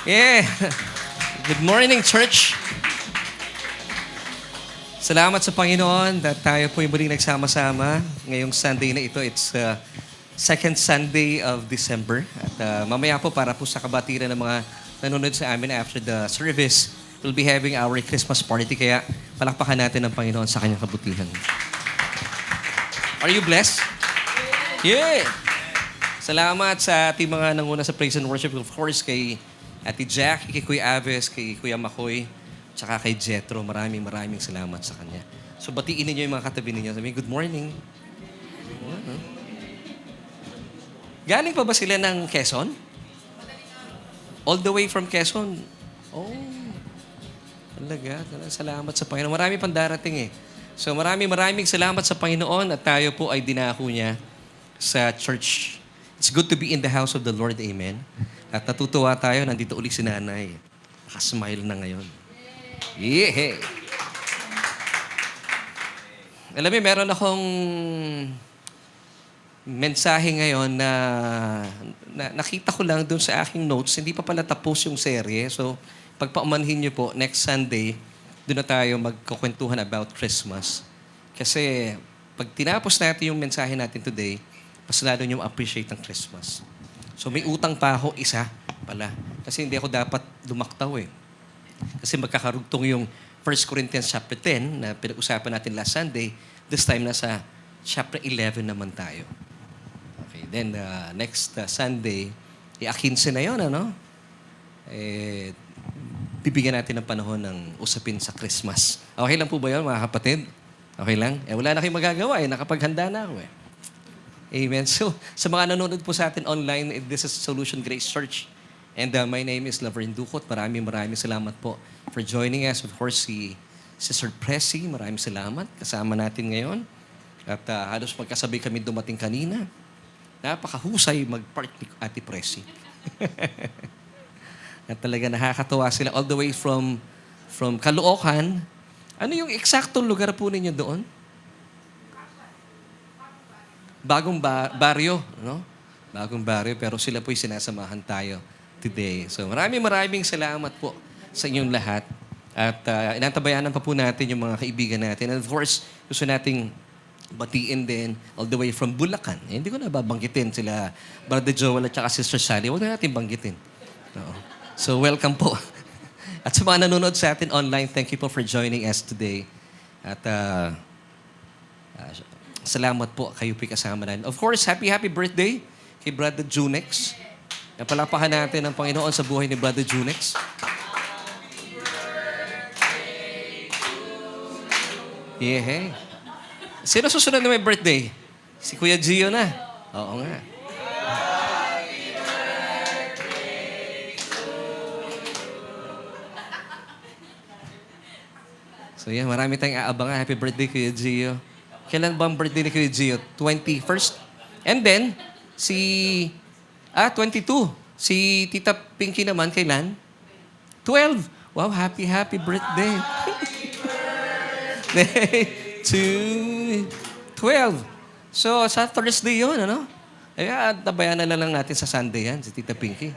Yeah. Good morning, church. Salamat sa Panginoon that tayo po yung muling nagsama-sama. Ngayong Sunday na ito, it's second Sunday of December. At mamaya po para po sa kabatiran ng mga nanonood sa amin after the service, we'll be having our Christmas party. Kaya palakpakan natin ang Panginoon sa kanyang kabutihan. Are you blessed? Yeah! Salamat sa ating mga nanguna sa praise and worship. Of course, kay Ate Jack, kay Kuya Aves, kay Kuya Makoy, tsaka kay Jetro. Maraming salamat sa kanya. So, batiin ninyo yung mga katabi ninyo. Sabihin, good morning. Galing pa ba sila ng Quezon? All the way from Quezon? Oh, talaga. Salamat sa Panginoon. Marami pang darating eh. So, maraming salamat sa Panginoon at tayo po ay dinako niya sa church. It's good to be in the house of the Lord. Amen. At natutuwa tayo, nandito uli si nanay. Nakasmile na ngayon. Yeah. Alam mo, meron akong mensahe ngayon na nakita ko lang doon sa aking notes. Hindi pa pala tapos yung serye. So, pagpaumanhin niyo po, next Sunday, doon na tayo magkukwentuhan about Christmas. Kasi pag tinapos natin yung mensahe natin today, mas lalo nyo appreciate ang Christmas. So may utang pa ako, isa pala. Kasi hindi ako dapat lumaktaw eh. Kasi magkakarugtong yung 1 Corinthians chapter 10 na pinag-usapan natin last Sunday. This time nasa chapter 11 naman tayo. Okay, then next Sunday, 15 na yun, ano? Bibigyan natin ng panahon ng usapin sa Christmas. Okay lang po ba yun, mga kapatid? Okay lang? Wala na kayong magagawa eh. Nakapaghanda na ako eh. Amen. So, sa mga nanonood po sa atin online, this is Solution Grace Church. And my name is Laverne Ducot. Maraming salamat po for joining us. Of course, si Sister Pressy, maraming salamat. Kasama natin ngayon. At halos magkasabay kami dumating kanina. Napakahusay mag-part ni Ate Pressy. At talaga nakakatawa sila all the way from Caloocan. Ano yung eksaktong lugar po ninyo doon? Bagong baryo, no? Bagong baryo, pero sila po'y sinasamahan tayo today. So maraming salamat po sa inyong lahat. At inantabayanan pa po natin yung mga kaibigan natin. And of course, gusto nating batiin din all the way from Bulacan. Hindi ko na babanggitin sila Brother Joel at saka Sister Sally. Huwag na natin banggitin. Oo. So welcome po. At sa mga nanonood sa atin online, thank you po for joining us today. At salamat po, kayo po'y kasama natin. Of course, happy birthday kay Brother Junex. Napalapakan natin ang Panginoon sa buhay ni Brother Junex. Yeah, hey. Sino susunod na may birthday? Si Kuya Gio na. Oo nga. So yan, marami tayong aabangan. Happy birthday, Kuya Gio. Kailan ba ang birthday ni Kuya Gio? 21st? And then, 22. Si Tita Pinky naman, kailan? 12. Wow, happy birthday. To 12. So, sa Thursday yun, ano? Tabayan na lang natin sa Sunday yan, si Tita Pinky.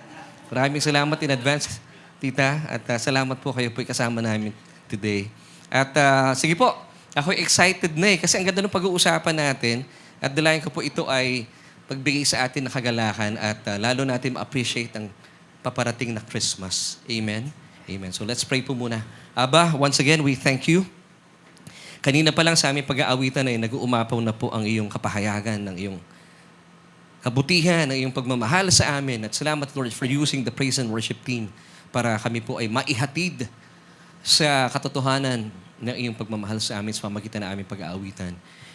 Maraming salamat in advance, Tita. At salamat po kayo po'y kasama namin today. At sige po, ako excited na eh. Kasi ang ganda ng pag-uusapan natin. At dalayan ko po ito ay pagbigay sa atin ng kagalakan at lalo natin ma-appreciate ang paparating na Christmas. Amen? Amen. So let's pray po muna. Aba, once again, we thank you. Kanina pa lang sa aming pag-aawitan ay nag-uumapaw na po ang iyong kapahayagan, ng iyong kabutihan, ng iyong pagmamahal sa amin. At salamat, Lord, for using the praise and worship team para kami po ay maihatid sa katotohanan ng iyong pagmamahal sa amin sa pamagitan ng aming pag-aawitan.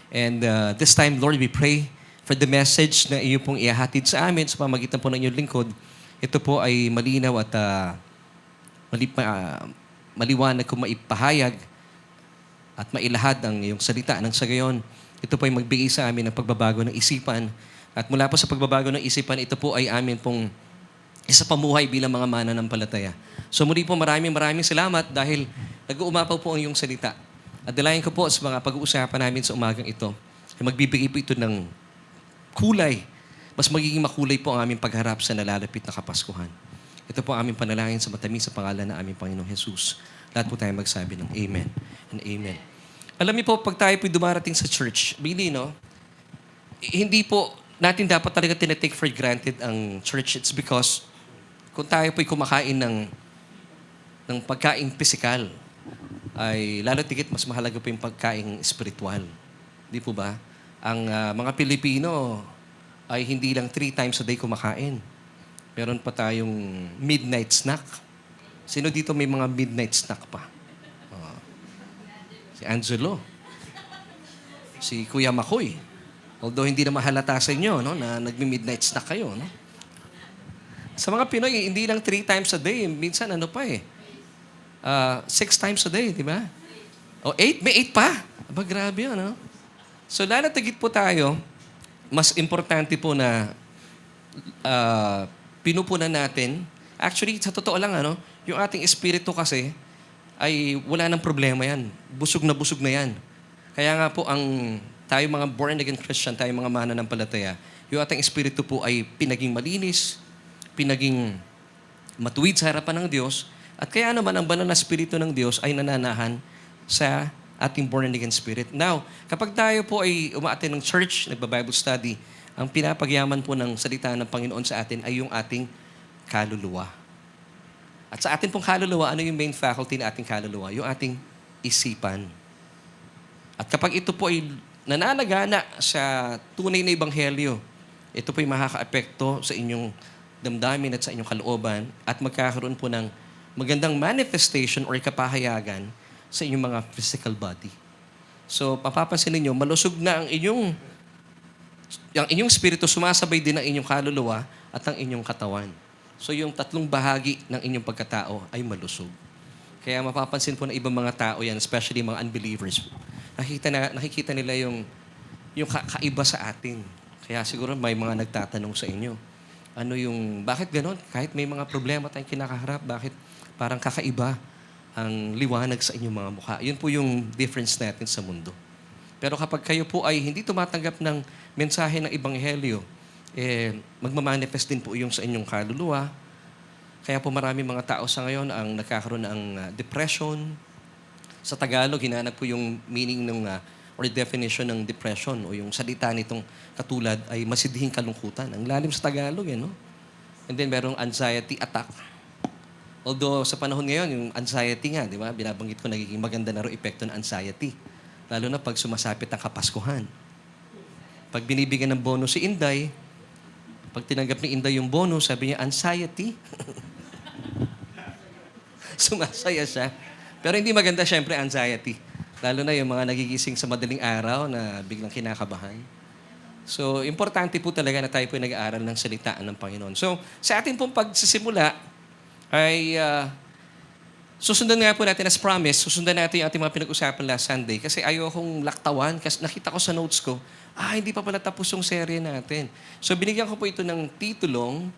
And this time, Lord, we pray for the message na iyo pong ihahatid sa amin sa pamagitan po ng inyong lingkod. Ito po ay malinaw at maliwanag kung maipahayag at mailahad ang iyong salita. Nang sa gayon, ito po ay magbigay sa amin ng pagbabago ng isipan. At mula po sa pagbabago ng isipan, ito po ay amin pong isa pamuhay bilang mga mananampalataya. So muli po maraming salamat dahil nag-uumapaw po ang iyong salita. At dalayan ko po sa mga pag-uusapan namin sa umagang ito, ay magbibigay po ito ng kulay. Mas magiging makulay po ang aming pagharap sa nalalapit na Kapaskuhan. Ito po ang aming panalangin sa matamis sa pangalan ng aming Panginoong Jesus. Lahat po tayo magsabi ng Amen and Amen. Alam niyo po, pag tayo po dumarating sa church, really, no? Hindi po natin dapat talaga tinatake for granted ang church. It's because kung tayo po'y kumakain ng pagkain physical, ay lalo tigit mas mahalaga po yung pagkain spiritual. Di po ba? Ang mga Pilipino ay hindi lang 3 times a day kumakain. Meron pa tayong midnight snack. Sino dito may mga midnight snack pa? Oh. Si Angelo. Si Kuya Makoy. Although hindi na mahalata sa inyo, no, na nagmi-midnight snack kayo, no? Sa mga Pinoy, hindi lang 3 times a day. Minsan, 6 times a day, di ba? O 8? May 8 pa? Aba, grabe yun, no? So, lalo tigit po tayo, mas importante po na pinupunan natin. Actually, sa totoo lang, yung ating espiritu kasi, ay wala nang problema yan. Busog na yan. Kaya nga po, tayo mga born-again Christian, tayo mga mananampalataya, yung ating espiritu po ay pinaging malinis, pinaging matuwid sa harapan ng Diyos, at kaya naman ang banal na espiritu ng Diyos ay nananahan sa ating born-again spirit. Now, kapag tayo po ay umaattend ng church, nagba-Bible study, ang pinapagyaman po ng salita ng Panginoon sa atin ay yung ating kaluluwa. At sa atin pong kaluluwa, ano yung main faculty ng ating kaluluwa? Yung ating isipan. At kapag ito po ay nananagana sa tunay na ebanghelyo, ito po ay makaka-apekto sa inyong damdamin at sa inyong kalooban at magkakaroon po ng magandang manifestation or kapahayagan sa inyong mga physical body. So, papapansin ninyo, malusog na ang inyong spirito, sumasabay din ang inyong kaluluwa at ang inyong katawan. So, yung 3 bahagi ng inyong pagkatao ay malusog. Kaya mapapansin po ng ibang mga tao yan, especially mga unbelievers, nakikita nila yung kaiba sa atin. Kaya siguro may mga nagtatanong sa inyo, bakit ganon? Kahit may mga problema tayong kinakaharap, bakit parang kakaiba ang liwanag sa inyong mga mukha? Yun po yung difference natin sa mundo. Pero kapag kayo po ay hindi tumatanggap ng mensahe ng Ebanghelyo, magmamanifest din po yung sa inyong kaluluwa. Kaya po marami mga tao sa ngayon ang nagkakaroon ng depression. Sa Tagalog, hinanap po yung meaning or definition ng depression o yung salita nitong katulad ay masidhing kalungkutan. Ang lalim sa Tagalog, no? And then merong anxiety attack. Although sa panahon ngayon, yung anxiety nga, di ba? Binabanggit ko, nagiging maganda na rin epekto ng anxiety. Lalo na pag sumasapit ang Kapaskuhan. Pag binibigyan ng bonus si Inday, pag tinanggap ni Inday yung bonus, sabi niya, anxiety. Sumasaya siya. Pero hindi maganda, syempre, anxiety. Lalo na yung mga nagigising sa madaling araw na biglang kinakabahan. So, importante po talaga na tayo po nag-aaral ng salitaan ng Panginoon. So, sa ating pong pagsisimula, ay susundan nga po natin as promise, susundan natin yung ating mga pinag-usapan last Sunday kasi ayokong laktawan kasi nakita ko sa notes ko, hindi pa pala tapos yung serye natin. So, binigyan ko po ito ng titulong,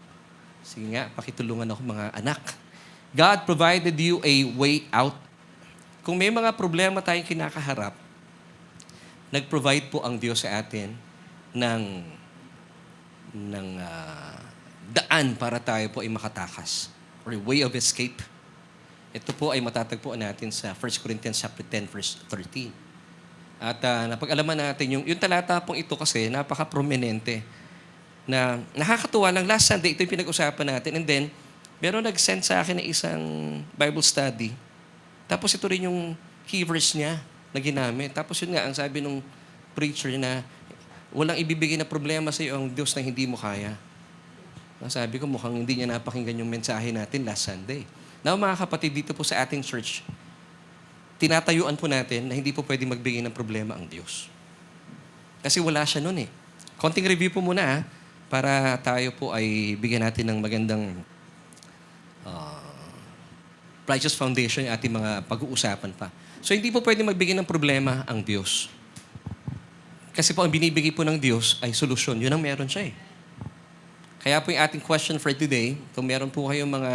sige nga, pakitulungan ako mga anak. God provided you a way out. Kung may mga problema tayong kinakaharap, nag-provide po ang Diyos sa atin ng daan para tayo po ay makatakas or a way of escape. Ito po ay matatagpuan natin sa 1 Corinthians chapter 10, verse 13. At napag-alaman natin yung talata pong ito kasi napaka-prominente na nakakatuwa lang. Last Sunday, ito yung pinag-usapan natin. And then, meron nag-send sa akin ng isang Bible study. Tapos ito rin yung key verse niya na ginamit. Tapos yun nga, ang sabi nung preacher na walang ibibigay na problema sa iyo ang Diyos na hindi mo kaya. Sabi ko, mukhang hindi niya napakinggan yung mensahe natin last Sunday. Now, mga kapatid, dito po sa ating church, tinatayuan po natin na hindi po pwede magbigay ng problema ang Diyos. Kasi wala siya nun eh. Konting review po muna para tayo po ay bigyan natin ng magandang righteous foundation yung ating mga pag-uusapan pa. So, hindi po pwede magbigay ng problema ang Diyos. Kasi po, ang binibigay po ng Diyos ay solusyon. Yun ang meron siya eh. Kaya po yung ating question for today, kung meron po kayong mga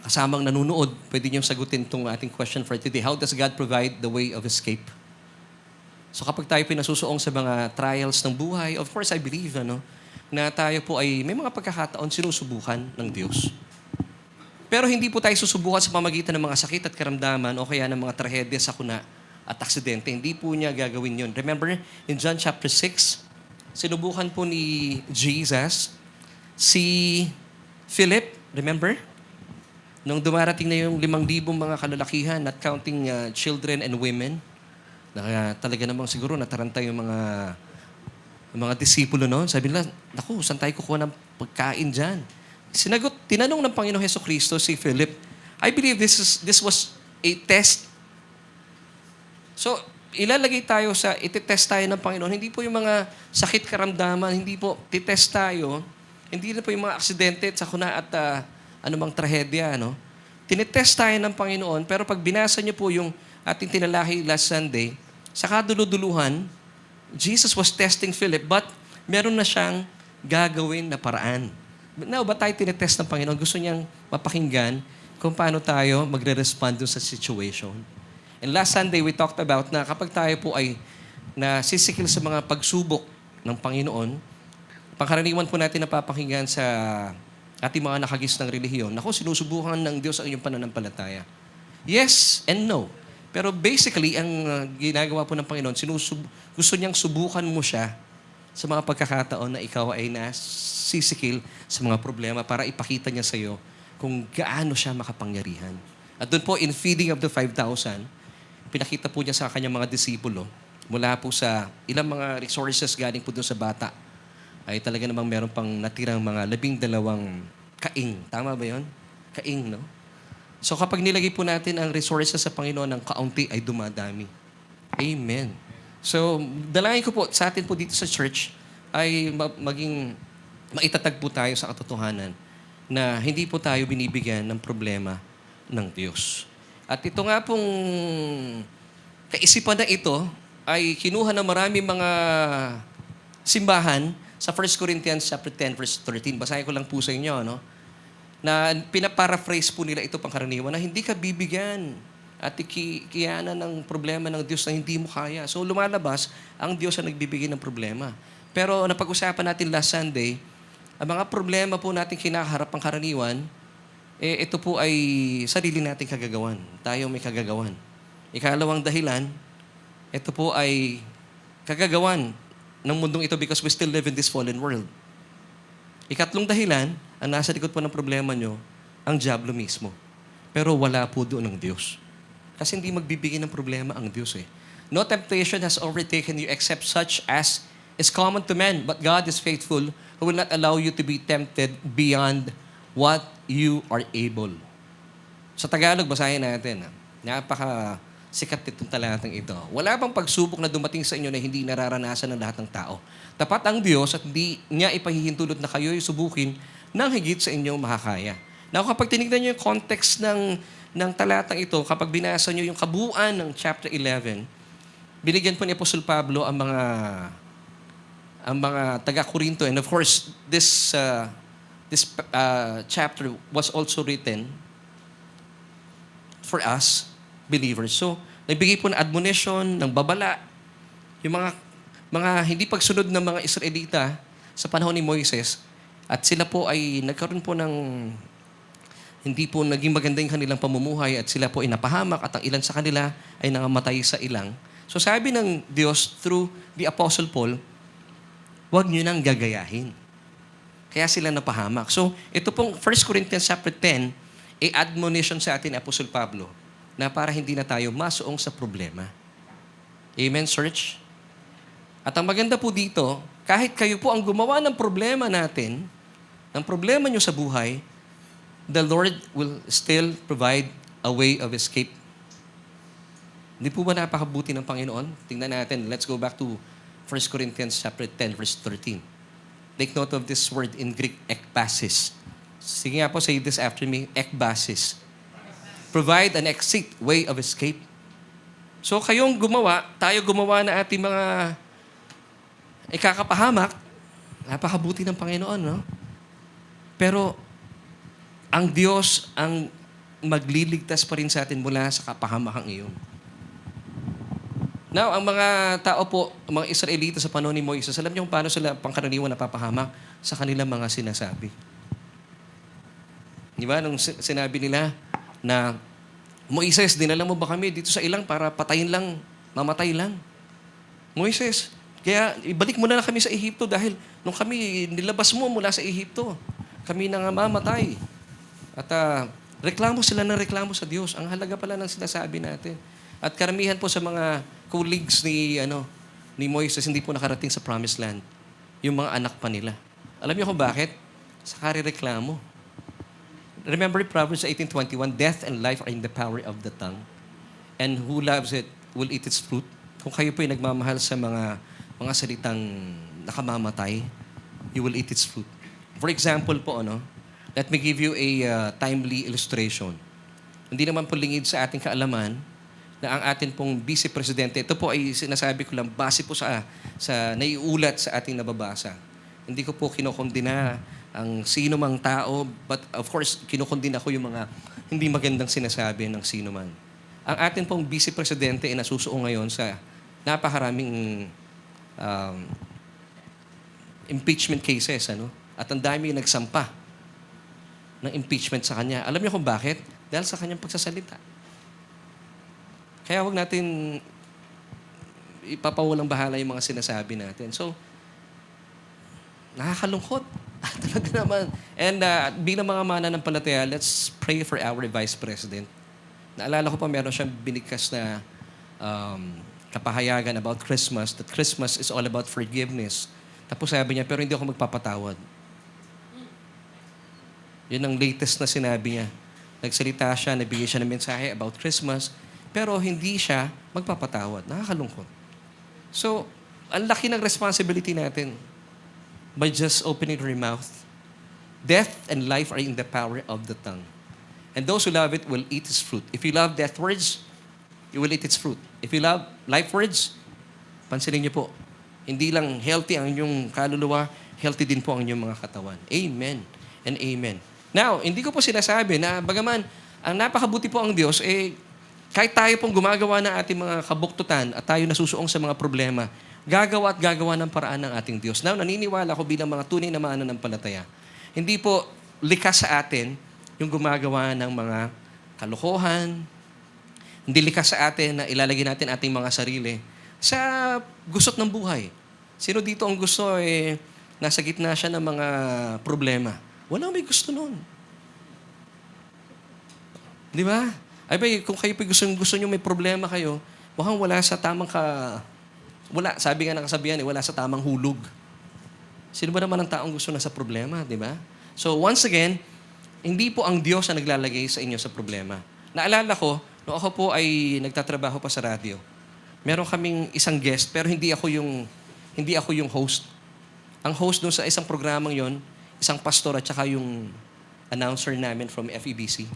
kasamang nanunood, pwede niyong sagutin itong ating question for today. How does God provide the way of escape? So kapag tayo pinasusuong sa mga trials ng buhay, of course, I believe, na tayo po ay may mga pagkakataon sinusubukan ng Diyos. Pero hindi po tayo susubukan sa pamagitan ng mga sakit at karamdaman o kaya ng mga trahedya, sakuna at aksidente. Hindi po niya gagawin yun. Remember, in John chapter 6, sinubukan po ni Jesus si Philip, remember? Nung dumarating na yung 5,000 mga kalalakihan, not counting children and women, na talaga namang siguro nataranta yung mga disipulo noon. Sabi nila, naku, saan tayo kukuha ng pagkain dyan? Tinanong ng Panginoong Hesukristo si Philip, I believe this was a test. So, ititest tayo ng Panginoon. Hindi po yung mga sakit karamdaman, hindi po, titest tayo. Hindi na po yung mga aksidente at sakuna at anumang trahedya, no? Tinitest tayo ng Panginoon, pero pag binasa niyo po yung ating tinalahi last Sunday, sa kaduluduluhan, Jesus was testing Philip, but meron na siyang gagawin na paraan. Now, ba tayo tinitest ng Panginoon? Gusto niyang mapakinggan kung paano tayo magre-respond dun sa situation. And last Sunday, we talked about na kapag tayo po ay nasisikil sa mga pagsubok ng Panginoon, pangkaraniwan po natin napapakinggan sa ating mga nakagis ng relihiyon, naku, sinusubukan ng Diyos ang iyong pananampalataya. Yes and no. Pero basically, ang ginagawa po ng Panginoon, gusto niyang subukan mo siya sa mga pagkakataon na ikaw ay nasisikil sa mga problema para ipakita niya sa iyo kung gaano siya makapangyarihan. At doon po, in feeding of the 5,000, pinakita po niya sa kanyang mga disipulo, mula po sa ilang mga resources galing po doon sa bata, ay talaga namang meron pang natirang mga 12 kaing. Tama ba yon? Kaing, no? So kapag nilagay po natin ang resources sa Panginoon ng kaunti ay dumadami. Amen. So dalangin ko po sa atin po dito sa church ay maitatag po tayo sa katotohanan na hindi po tayo binibigyan ng problema ng Diyos. At ito nga pong kaisipan na ito ay kinuha ng maraming mga simbahan sa 1 Corinthians chapter 10 verse 13. Basahin ko lang po sa inyo, no? Na pinaparaphrase po nila ito pangkaraniwan na hindi ka bibigyan at ikiyanan ng problema ng Diyos na hindi mo kaya. So lumalabas, ang Diyos ang nagbibigay ng problema. Pero napag-usapan natin last Sunday, ang mga problema po natin kinakaharap pangkaraniwan, ito po ay sarili nating kagagawan. Tayo may kagagawan. Ikalawang dahilan, ito po ay kagagawan ng mundong ito because we still live in this fallen world. Ikatlong dahilan, ang nasa likod po ng problema nyo, ang diablo mismo. Pero wala po doon ang Diyos. Kasi hindi magbibigay ng problema ang Diyos eh. No temptation has overtaken you except such as is common to men, but God is faithful who will not allow you to be tempted beyond what you are able. Sa Tagalog, basahin natin. Napaka-sikat itong talatang ito. Wala bang pagsubok na dumating sa inyo na hindi nararanasan ng lahat ng tao? Tapat ang Diyos at hindi niya ipahihintulot na kayo'y subukin ng higit sa inyong makakaya. Now, kapag tinignan niyo yung context ng talatang ito, kapag binasa niyo yung kabuuan ng chapter 11, binigyan po ni Apostol Pablo ang mga taga-Korinto. And of course, this chapter was also written for us, believers. So, nagbigay po ng admonition, ng babala, yung mga hindi pagsunod ng mga Israelita sa panahon ni Moises, at sila po ay nagkaroon po ng hindi po naging maganda yung kanilang pamumuhay at sila po ay napahamak at ang ilan sa kanila ay nangamatay sa ilang. So sabi ng Diyos through the Apostle Paul, huwag nyo nang gagayahin. Kaya sila napahamak. So ito pong 1 Corinthians chapter 10, admonition sa atin ni Apostle Pablo na para hindi na tayo masuong sa problema. Amen, church? At ang maganda po dito, kahit kayo po ang gumawa ng problema natin, ng problema nyo sa buhay, the Lord will still provide a way of escape. Hindi po ba napakabuti ng Panginoon? Tingnan natin. Let's go back to 1 Corinthians chapter 10, verse 13. Take note of this word in Greek, ekbasis. Sige nga po, say this after me, ekbasis. Provide an exit, way of escape. So kayong gumawa, tayo gumawa na ating mga ikakapahamak, napakabuti ng Panginoon, no? Pero ang Diyos ang magliligtas pa rin sa atin mula sa kapahamakang iyon. Now, ang mga tao po, ang mga Israelita sa panahon ni Moises, alam niyo kung paano sila pangkaraniwan napapahamak sa kanilang mga sinasabi. Di ba? Nung sinabi nila na, Moises, dinala mo ba kami dito sa ilang para patayin lang, mamatay lang? Moises, kaya ibalik mo na lang kami sa Ehipto dahil nung kami nilabas mo mula sa Ehipto, kami na nga mamatay. At reklamo sila ng reklamo sa Diyos. Ang halaga pala ng sinasabi natin. At karamihan po sa mga colleagues ni Moises, hindi po nakarating sa Promised Land. Yung mga anak pa nila. Alam niyo kung bakit? Sa karireklamo. Remember Proverbs 18:21, death and life are in the power of the tongue. And who loves it will eat its fruit. Kung kayo po ay nagmamahal sa mga salitang nakamamatay, you will eat its fruit. For example po, let me give you a timely illustration. Hindi naman po lingid sa ating kaalaman na ang atin pong Vice Presidente, ito po ay sinasabi ko lang base po sa naiulat sa ating nababasa. Hindi ko po kinokondina ang sino mang tao, but of course, kinokondina ko yung mga hindi magandang sinasabi ng sino man. Ang atin pong Vice Presidente ay nasusuong ngayon sa napakaraming impeachment cases, At ang dami yung nagsampa ng impeachment sa kanya. Alam niyo kung bakit? Dahil sa kanyang pagsasalita. Kaya wag natin ipapawalang bahala yung mga sinasabi natin. So, nakakalungkot. Talaga naman. And bilang mga mananampalataya, let's pray for our Vice President. Naalala ko pa meron siyang binigkas na kapahayagan about Christmas, that Christmas is all about forgiveness. Tapos sabi niya, pero hindi ako magpapatawad. Yun ang latest na sinabi niya. Nagsalita siya, nabigay siya ng mensahe about Christmas, pero hindi siya magpapatawad. Nakakalungkot. So, ang laki ng responsibility natin by just opening your mouth. Death and life are in the power of the tongue. And those who love it will eat its fruit. If you love death words, you will eat its fruit. If you love life words, pansinin niyo po, hindi lang healthy ang inyong kaluluwa, healthy din po ang inyong mga katawan. Amen and amen. Now, hindi ko po sinasabi na bagaman ang napakabuti po ang Diyos, kahit tayo pong gumagawa ng ating mga kabuktutan at tayo nasusuong sa mga problema, gagawa at gagawa ng paraan ng ating Diyos. Now, naniniwala ko bilang mga tunay na mananampalataya, hindi po likas sa atin yung gumagawa ng mga kalokohan, hindi likas sa atin na ilalagay natin ating mga sarili sa gusot ng buhay. Sino dito ang gusto nasa gitna siya ng mga problema? Walang may gusto nun. Di ba? Ay ba, kung kayo gusto nyo may problema kayo, mukhang wala sa tamang wala, sabi nga ng kasabihan, wala sa tamang hulog. Sino ba naman ang taong gusto na sa problema, di ba? So once again, hindi po ang Diyos ang naglalagay sa inyo sa problema. Naalala ko, noong ako po ay nagtatrabaho pa sa radyo, meron kaming isang guest, pero hindi ako yung host. Ang host doon sa isang programang yon, isang pastor at saka yung announcer namin from FEBC.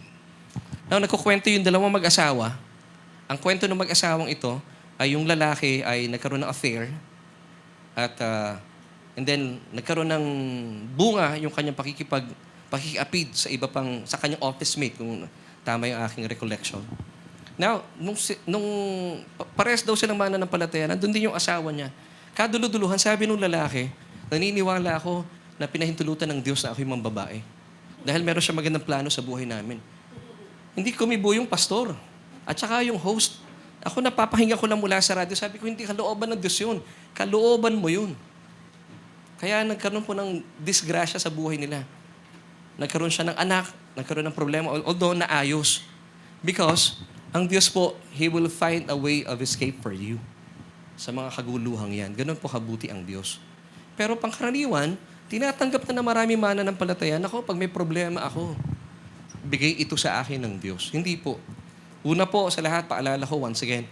Now, nagkukwento yung dalawang mag-asawa. Ang kwento ng mag-asawang ito ay yung lalaki ay nagkaroon ng affair at and then nagkaroon ng bunga yung kanyang pakikiapid sa iba pang sa kanyang office mate kung tama yung aking recollection. Now, nung pares daw silang mananampalataya, nandun din yung asawa niya. Kaduluduluhan, sabi nung lalaki, naniniwala ako na pinahintulutan ng Diyos na ako yung babae. Dahil meron siya magandang plano sa buhay namin. Hindi kumibo yung pastor. At saka yung host. Ako napapahinga ko lang mula sa radyo. Sabi ko, hindi kalooban ng Diyos yun. Kalooban mo yun. Kaya nagkaroon po ng disgrasya sa buhay nila. Nagkaroon siya ng anak, nagkaroon ng problema, although naayos. Because ang Diyos po, He will find a way of escape for you. Sa mga kaguluhang yan. Ganun po kabuti ang Diyos. Pero pangkaraniwan, tinatanggap na marami mananampalataya, ako, pag may problema ako, bigay ito sa akin ng Diyos. Hindi po. Una po sa lahat, paalala ko once again,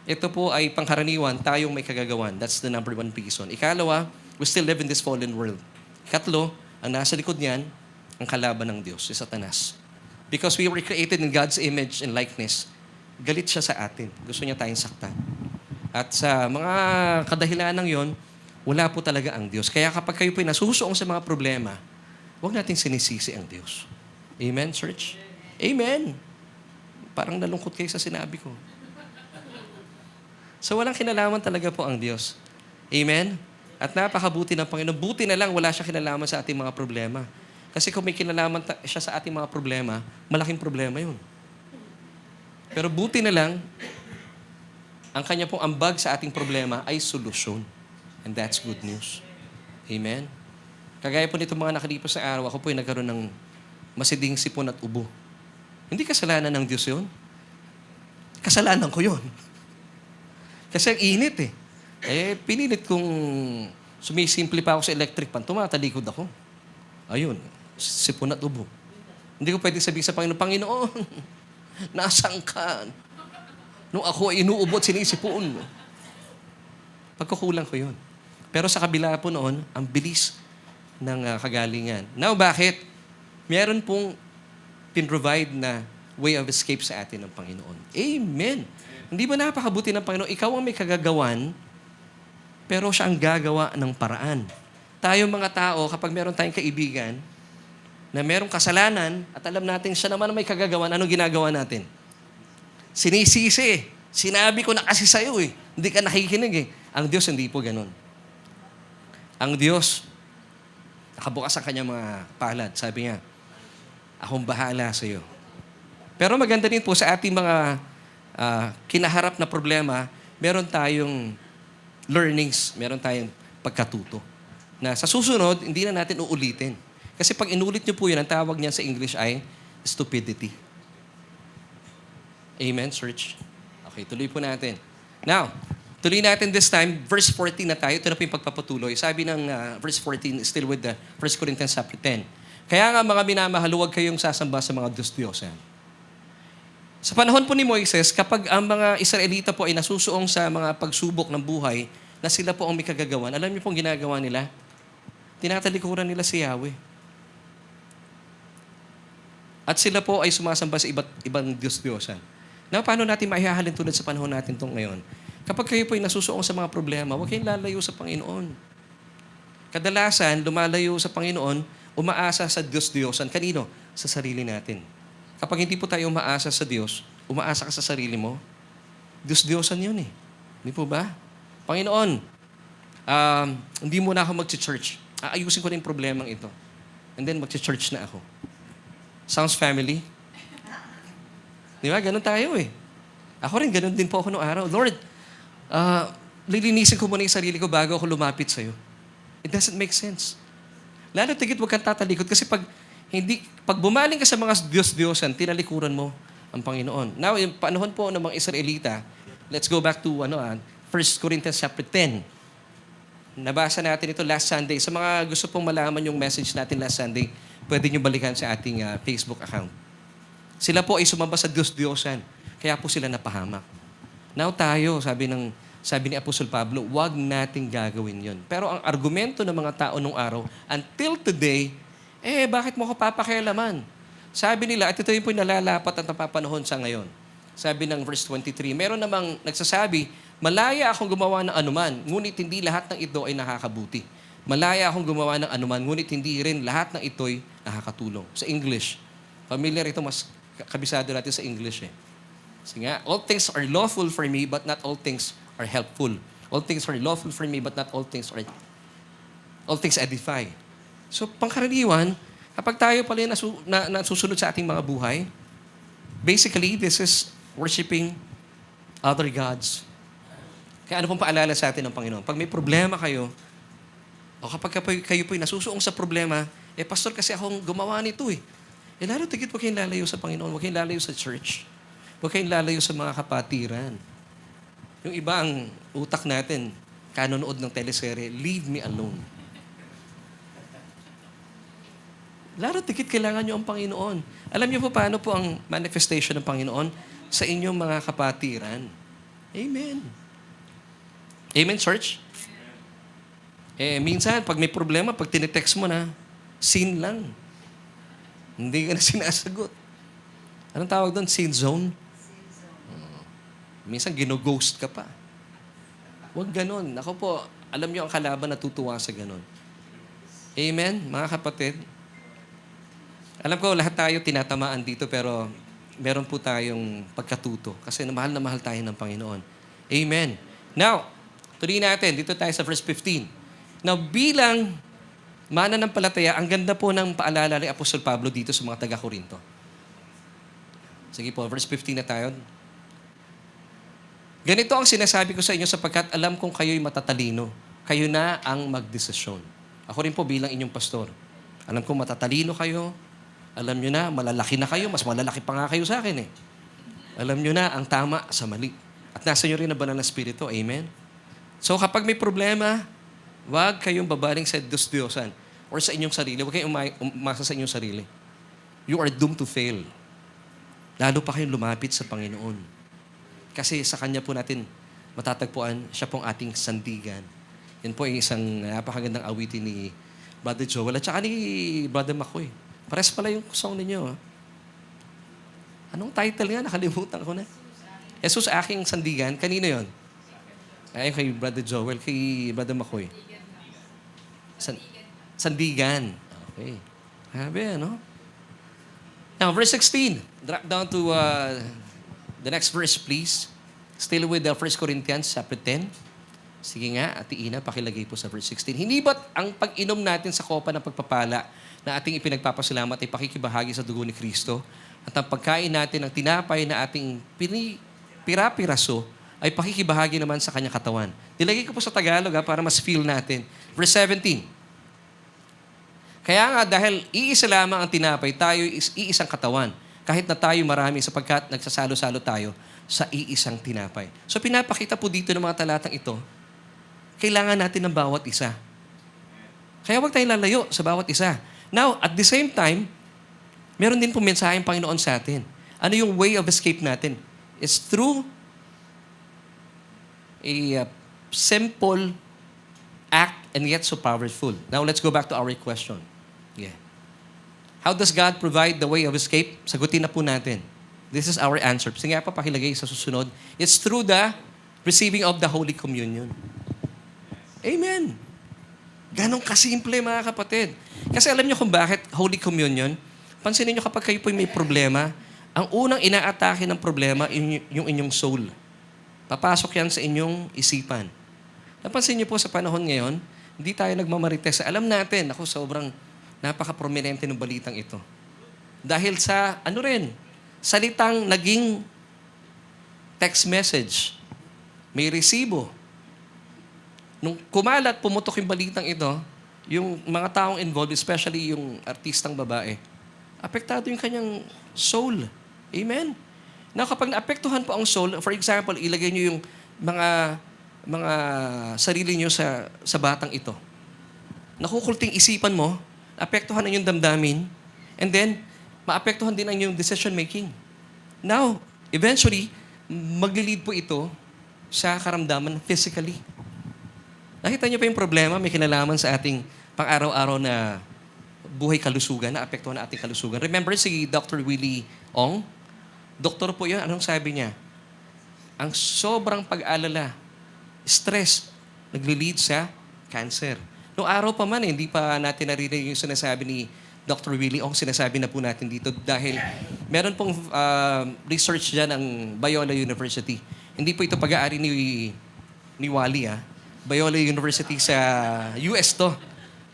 ito po ay pangkaraniwan, tayong may kagagawan. That's the number one reason. Ikalawa, we still live in this fallen world. Ikatlo, ang nasa likod niyan, ang kalaban ng Diyos, si Satanas. Because we were created in God's image and likeness, galit siya sa atin. Gusto niya tayong saktan. At sa mga kadahilanang yon, wala po talaga ang Diyos. Kaya kapag kayo po nasusuong sa mga problema, huwag natin sinisisi ang Diyos. Amen, church? Amen. Parang nalungkot kayo sa sinabi ko. So walang kinalaman talaga po ang Diyos. Amen? At napakabuti ng Panginoon. Buti na lang wala siya kinalaman sa ating mga problema. Kasi kung may kinalaman siya sa ating mga problema, malaking problema yun. Pero buti na lang, ang kanya pong ambag sa ating problema ay solusyon. And that's good news. Amen? Kagaya po nito mga nakalipas sa araw, ako po ay nagkaroon ng masiding sipon at ubo. Hindi kasalanan ng Diyos yun. Kasalanan ko yun. Kasi ang init eh. Pinilit kong sumisimple pa ako sa electric pan, tumatalikod ako. Ayun, sipon at ubo. Hindi ko pwede sabihin sa Panginoon, Panginoon, nasaan ka? Nung ako ay inuubot, sinisipon. Pagkukulang ko yun. Pero sa kabila po noon, ang bilis ng kagalingan. Now, bakit? Meron pong pin-provide na way of escape sa atin ng Panginoon. Amen. Hindi ba napakabuti ng Panginoon? Ikaw ang may kagagawan, pero siya ang gagawa ng paraan. Tayo mga tao, kapag meron tayong kaibigan na merong kasalanan at alam natin siya naman ang may kagagawan, anong ginagawa natin? Sinisisi. Sinabi ko na kasi sa'yo eh. Hindi ka nakikinig eh. Ang Diyos hindi po ganun. Ang Diyos, nakabukas ang kanyang mga palad. Sabi niya, akong bahala sa'yo. Pero maganda din po sa ating mga kinaharap na problema, meron tayong learnings, meron tayong pagkatuto. Na sa susunod, hindi na natin uulitin. Kasi pag inulit niyo po yun, ang tawag niyan sa English ay stupidity. Amen, church? Okay, tuloy po natin. Now, tuloy natin this time, verse 14 na tayo. Ito na po yung pagpapatuloy. Sabi ng verse 14, still with the 1 Corinthians chapter 10. Kaya nga mga minamahal, huwag kayong sasamba sa mga Diyos-Diyosan. Sa panahon po ni Moises, kapag ang mga Israelita po ay nasusuong sa mga pagsubok ng buhay, na sila po ang may kagagawan, alam niyo pong ginagawa nila? Tinatalikuran nila si Yahweh. At sila po ay sumasamba sa ibang Diyos-Diyosan. Now, paano natin maihahalin tulad sa panahon natin itong ngayon? Kapag kayo po ay nasusuong sa mga problema, huwag kayong lalayo sa Panginoon. Kadalasan, lumalayo sa Panginoon, umaasa sa Diyos-Diyosan. Kanino? Sa sarili natin. Kapag hindi po tayo umaasa sa Diyos, umaasa ka sa sarili mo, Diyos-Diyosan yun eh. Hindi po ba? Panginoon, hindi muna ako mag-church. Aayusin ko na yung problemang ito. And then mag-church na ako. Sounds family? Di ba? Ganun tayo eh. Ako rin, ganun din po ako noong araw. Lord, lilinisin ko muna yung sarili ko bago ako lumapit sa'yo. It doesn't make sense. Lalo tigit, huwag kang tatalikod kasi pag bumaling ka sa mga Diyos-Diyosan, tinalikuran mo ang Panginoon. Now, yung panahon po ng mga Israelita, let's go back to 1 Corinthians chapter 10. Nabasa natin ito last Sunday. Sa mga gusto pong malaman yung message natin last Sunday, pwede nyo balikan sa ating Facebook account. Sila po ay sumamba sa Diyos-Diyosan. Kaya po sila napahamak. Now tayo, sabi ni Apostol Pablo, wag nating gagawin yon. Pero ang argumento ng mga tao nung araw, until today, bakit mo ko papakialaman? Sabi nila, at ito yung po nalalapat at napapanahon sa ngayon. Sabi ng verse 23, meron namang nagsasabi, malaya akong gumawa ng anuman, ngunit hindi lahat ng ito ay nakakabuti. Malaya akong gumawa ng anuman, ngunit hindi rin lahat ng ito'y nakakatulong. Sa English, familiar ito, mas kabisado natin sa English eh. Kasi nga, all things are lawful for me, but not all things are helpful. All things are lawful for me, but not all things edify. So, pangkaraniwan, kapag tayo pala nasusunod sa ating mga buhay, basically, this is worshiping other gods. Kaya ano pong paalala sa atin ng Panginoon? Pag may problema kayo, o kapag kayo po'y nasusuong sa problema, pastor, kasi akong gumawa nito eh. Lalo tigit, huwag kayong lalayo sa Panginoon, huwag kayong lalayo sa church, huwag kayong lalayo sa mga kapatiran. Yung iba ang utak natin, kanonood ng teleserye, leave me alone. Lalo tigit, kailangan nyo ang Panginoon. Alam niyo po paano po ang manifestation ng Panginoon sa inyong mga kapatiran. Amen. Amen, church? Minsan, pag may problema, pag tinitext mo na, sin lang. Hindi ka na sinasagot. Anong tawag doon? Sin zone? Minsan, gino-ghost ka pa. Huwag ganon. Ako po, alam niyo ang kalaban natutuwa sa ganon. Amen, mga kapatid? Alam ko, lahat tayo tinatamaan dito, pero meron po tayong pagkatuto. Kasi na mahal tayo ng Panginoon. Amen. Now, tuloy natin. Dito tayo sa verse 15. Now, bilang mananampalataya, ang ganda po ng paalala ni Apostol Pablo dito sa mga taga-Korinto. Sige po, verse 15 na tayo. Ganito ang sinasabi ko sa inyo sapagkat alam kong kayo'y matatalino. Kayo na ang magdesisyon. Ako rin po bilang inyong pastor. Alam kong matatalino kayo. Alam nyo na, malalaki na kayo. Mas malalaki pa nga kayo sa akin eh. Alam nyo na ang tama sa mali. At nasa inyo rin ang banal na Espiritu. Amen? So kapag may problema, huwag kayong babaling sa Diyos-Diyosan or sa inyong sarili. Huwag kayong umasa sa inyong sarili. You are doomed to fail. Lalo pa kayong lumapit sa Panginoon. Kasi sa Kanya po natin matatagpuan, siya pong ating sandigan. Yan po ay isang napakagandang awitin ni Brother Joel at saka ni Brother Makoy. Pares pala yung song ninyo. Anong title nga? Nakalimutan ko na. Jesus aking sandigan. Kanino yon? Ay, kay Brother Joel, kay Brother Makoy. Sandigan. Okay. Sabi, ano? Now, verse 16. Drop down to the next verse, please. Still with the 1 Corinthians chapter 10. Sige nga, Ate Ina, pakilagay po sa verse 16. Hindi ba't ang pag-inom natin sa kopa ng pagpapala na ating ipinagpapasalamat ay pakikibahagi sa dugo ni Kristo at ang pagkain natin ng tinapay na ating pirapiraso ay pakikibahagi naman sa kanyang katawan. Nilagay ko po sa Tagalog para mas feel natin. Verse 17. Kaya nga dahil iisa lamang ang tinapay, tayo is iisang katawan. Kahit na tayo marami sapagkat nagsasalo-salo tayo sa iisang tinapay. So pinapakita po dito ng mga talatang ito, kailangan natin ng bawat isa. Kaya huwag tayong lalayo sa bawat isa. Now, at the same time, meron din po mensaheng Panginoon sa atin. Ano yung way of escape natin? It's through a simple act and yet so powerful. Now, let's go back to our question. Yeah. How does God provide the way of escape? Sagutin na po natin. This is our answer. Sige nga pa, pakilagay sa susunod. It's through the receiving of the Holy Communion. Amen. Ganon kasimple, mga kapatid. Kasi alam niyo kung bakit Holy Communion? Pansinin niyo kapag kayo po may problema, ang unang inaatake ng problema yung inyong soul. Papasok yan sa inyong isipan. Napansin niyo po sa panahon ngayon, hindi tayo nagmamarites. Alam natin, ako sobrang napaka-prominente ng balitang ito. Dahil sa, salitang naging text message. May resibo. Nung kumalat, pumutok yung balitang ito, yung mga taong involved, especially yung artistang babae, apektado yung kanyang soul. Amen? Na kapag naapektuhan po ang soul, for example, ilagay niyo yung mga sarili niyo sa batang ito. Nakukulting isipan mo, apektuhan ang iyong damdamin, and then, maapektuhan din ang iyong decision making. Now, eventually, maglilid po ito sa karamdaman physically. Nakita niyo pa yung problema, may kinalaman sa ating pang-araw-araw na buhay kalusugan, na apektuhan na ating kalusugan. Remember si Dr. Willie Ong? Doktor po yun, anong sabi niya? Ang sobrang pag-alala, stress, nagli-lead sa cancer. Noong araw pa man, hindi pa natin narinig yung sinasabi ni Dr. Willie Ong, sinasabi na po natin dito dahil meron pong research dyan ng Biola University. Hindi po ito pag-aari ni Wally, Biola University sa US to.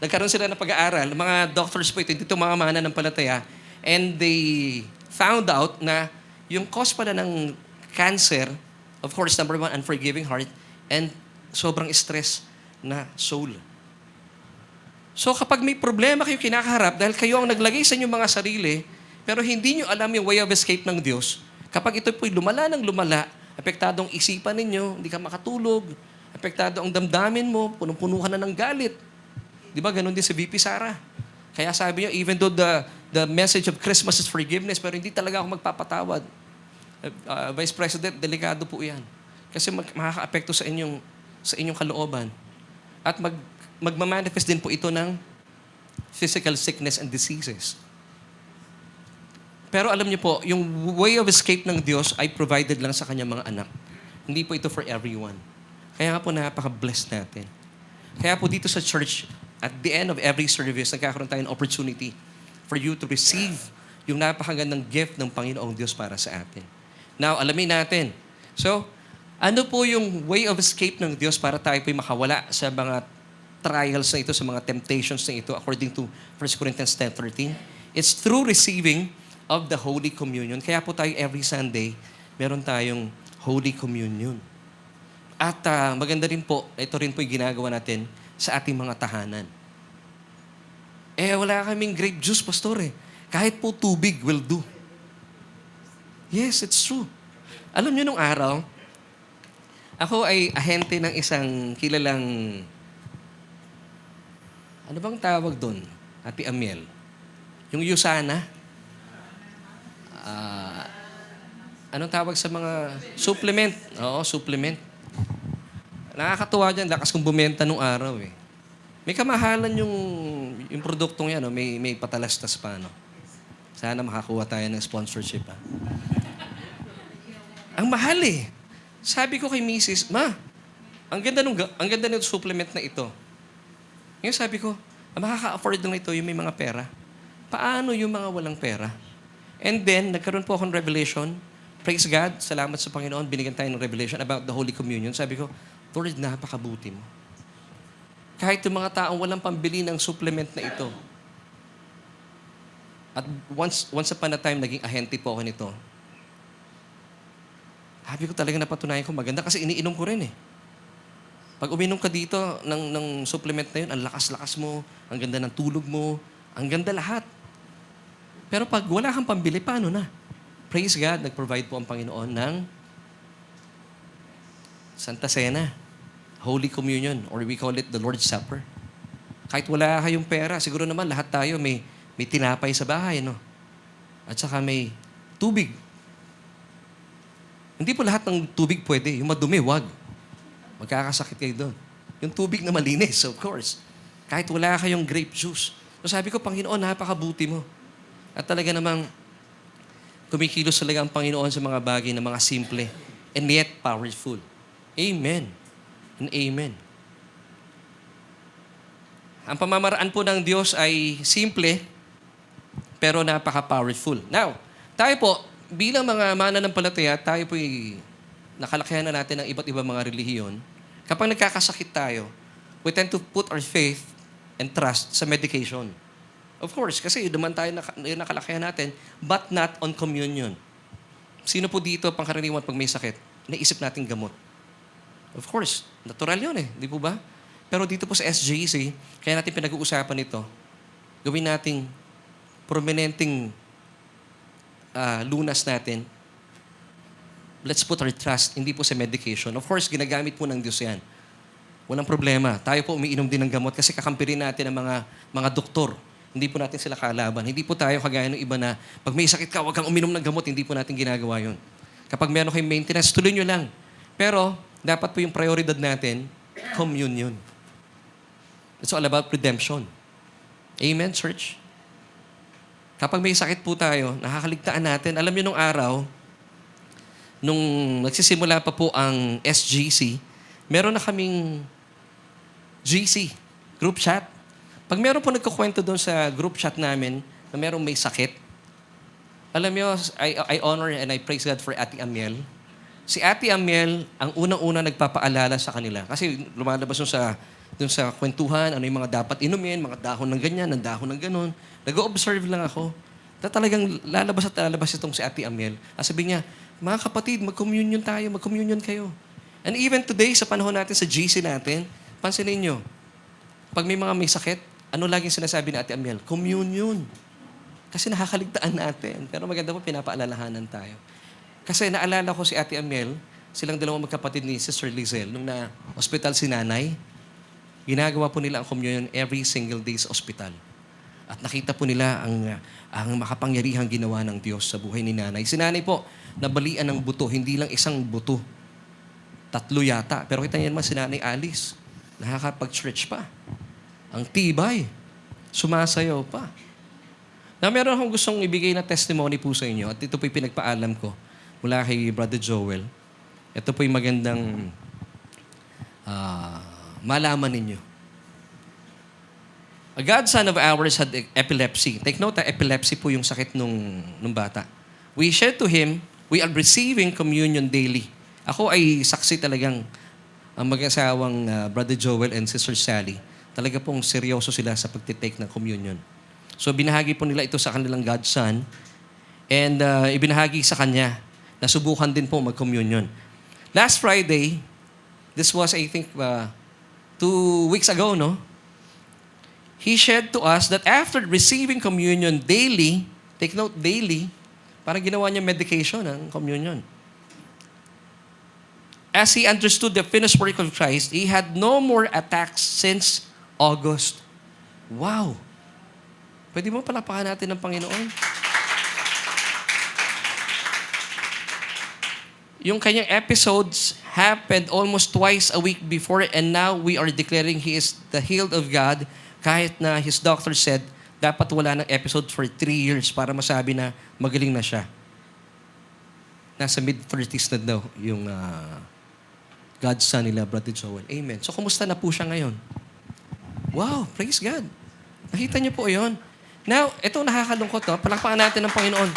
Nagkaroon sila ng pag-aaral. Mga doctors po ito, dito mga mananampalataya, and they found out na yung cause pala ng cancer, of course, number one, unforgiving heart, and sobrang stress na soul. So kapag may problema kayo kinakaharap, dahil kayo ang naglagay sa inyong mga sarili, pero hindi nyo alam yung way of escape ng Diyos, kapag ito po'y lumala ng lumala, apektado ang isipan ninyo, hindi ka makatulog, apektado ang damdamin mo, punong-puno ka na ng galit. Di ba? Ganon din si VP Sara. Kaya sabi niya, even though the message of Christmas is forgiveness, pero hindi talaga ako magpapatawad. Vice President, delikado po yan. Kasi makaka-apekto sa inyong kalooban. At magmamanifest din po ito ng physical sickness and diseases. Pero alam niyo po, yung way of escape ng Diyos ay provided lang sa kanyang mga anak. Hindi po ito for everyone. Kaya nga po napaka-blessed natin. Kaya po dito sa church, at the end of every service, nagkakaroon tayo ng opportunity for you to receive yung napakagandang gift ng Panginoong Diyos para sa atin. Now, alamin natin. So, Ano po yung way of escape ng Diyos para tayo po'y makawala sa mga trials na ito, sa mga temptations na ito, according to 1 Corinthians 10:13? It's through receiving of the Holy Communion. Kaya po tayo every Sunday, meron tayong Holy Communion. At maganda rin po, ito rin po yung ginagawa natin sa ating mga tahanan. Wala kaming grape juice, pastor eh. Kahit po tubig will do. Yes, it's true. Alam niyo nung araw, ako ay ahente ng isang kilalang, ano bang tawag doon? Ate Amiel. Yung Yusana. Anong tawag sa mga supplement? Oo, supplement. Nakakatuwa dyan, lakas kong bumenta nung araw eh. May kamahalan yung produktong yan, no? May patalastas pa. No? Sana makakuha tayo ng sponsorship. Ha? Ang mahal eh. Sabi ko kay Mrs., Ma, ang ganda ng supplement na ito. Ngayon sabi ko, makaka-afford lang ito yung may mga pera. Paano yung mga walang pera? And then, nagkaroon po akong revelation. Praise God, salamat sa Panginoon, binigyan tayo ng revelation about the Holy Communion. Sabi ko, Lord, napakabuti mo. Kahit yung mga taong walang pambili ng supplement na ito. At once upon a time, naging ahente po ako nito. Sabi ko talaga napatunayan ko maganda kasi iniinom ko rin eh. Pag uminom ka dito ng supplement na yun, ang lakas-lakas mo, ang ganda ng tulog mo, ang ganda lahat. Pero pag wala kang pambili, paano na? Praise God, nag-provide po ang Panginoon ng Santa Cena, Holy Communion, or we call it the Lord's Supper. Kahit wala kayong pera, siguro naman lahat tayo may tinapay sa bahay, no? At saka may tubig. Hindi po lahat ng tubig pwede. Yung madumi, wag. Magkakasakit kayo doon. Yung tubig na malinis, of course. Kahit wala kayong grape juice. So sabi ko, Panginoon, napakabuti mo. At talaga namang kumikilos talaga ang Panginoon sa mga bagay na mga simple and yet powerful. Amen. And amen. Ang pamamaraan po ng Diyos ay simple pero napaka-powerful. Now, tayo po, bilang mga mananampalataya, tayo po'y nakalakihan na natin ng iba't ibang mga relihiyon. Kapag nagkakasakit tayo, we tend to put our faith and trust sa medication. Of course, kasi yun naman tayo nakalakihan natin, but not on communion. Sino po dito, pangkaraniwan pag may sakit, naisip natin gamot? Of course, natural yun eh, di po ba? Pero dito po sa SJC, kaya natin pinag-uusapan ito, gawin nating prominenteng lunas natin. Let's put our trust, hindi po sa medication. Of course, ginagamit po ng Diyos yan. Walang problema. Tayo po umiinom din ng gamot kasi kakampirin natin ang mga doktor. Hindi po natin sila kalaban. Hindi po tayo kagaya ng iba na pag may sakit ka, huwag kang uminom ng gamot. Hindi po natin ginagawa yun. Kapag meron kayong maintenance, tuloy nyo lang. Pero, dapat po yung prioridad natin, communion. It's all about redemption. Amen, church? Kapag may sakit po tayo, nakakaligtaan natin. Alam niyo nung araw, nung nagsisimula pa po ang SGC, meron na kaming GC, group chat. Pag meron po nagkukwento doon sa group chat namin na merong may sakit, alam niyo, I honor and I praise God for Ate Amiel. Si Ate Amiel, ang unang-una nagpapaalala sa kanila. Kasi lumalabas dun sa kwentuhan, ano yung mga dapat inumin, mga dahon ng ganyan, ng dahon ng ganon. Nag-observe lang ako. Talagang lalabas at lalabas itong si Ate Amiel. Sabi niya, mga kapatid, mag-communion tayo, mag-communion kayo. And even today, sa panahon natin, sa GC natin, pansinin nyo, pag may mga may sakit, ano laging sinasabi ni Ate Amiel? Communion. Kasi nakakaligtaan natin. Pero maganda po, pinapaalalahanan tayo. Kasi naalala ko si Ate Amiel, silang dalawang magkapatid ni Sister Lizelle, nung na-hospital si nanay, ginagawa po nila ang communion every single day sa ospital. At nakita po nila ang makapangyarihang ginawa ng Diyos sa buhay ni nanay. Si nanay po, nabalian ng buto, hindi lang isang buto. 3 yata. Pero kita niyo naman si nanay Alice, nakakapag-stretch pa. Ang tibay. Sumasayaw pa. Na meron akong gustong ibigay na testimony po sa inyo at ito po'y pinagpaalam ko mula kay Brother Joel. Ito po'y magandang malaman ninyo. A godson of ours had epilepsy. Take note, epilepsy po yung sakit nung bata. We shared to him, we are receiving communion daily. Ako ay saksi talagang ang mag-asawang Brother Joel and Sister Sally, talaga pong seryoso sila sa pagtitake ng communion. So binahagi po nila ito sa kanilang godson and ibinahagi sa kanya. Nasubukan din po mag-communion. Last Friday, this was I think 2 weeks ago, no? He shared to us that after receiving communion daily, take note, daily, parang ginawa niya medication ang communion. As he understood the finished work of Christ, he had no more attacks since August. Wow! Pwede mo palapakan natin ng Panginoon? Yung kanyang episodes happened almost twice a week before and now we are declaring he is the healed of God kahit na his doctor said dapat wala ng episode for 3 years para masabi na magaling na siya. Nasa mid-30s na daw yung godson nila, Brother Joel. Amen. So, kumusta na po siya ngayon? Wow, praise God. Nakita niyo po yun. Now, ito nakakalungkot, no? Palakpakan natin ng Panginoon.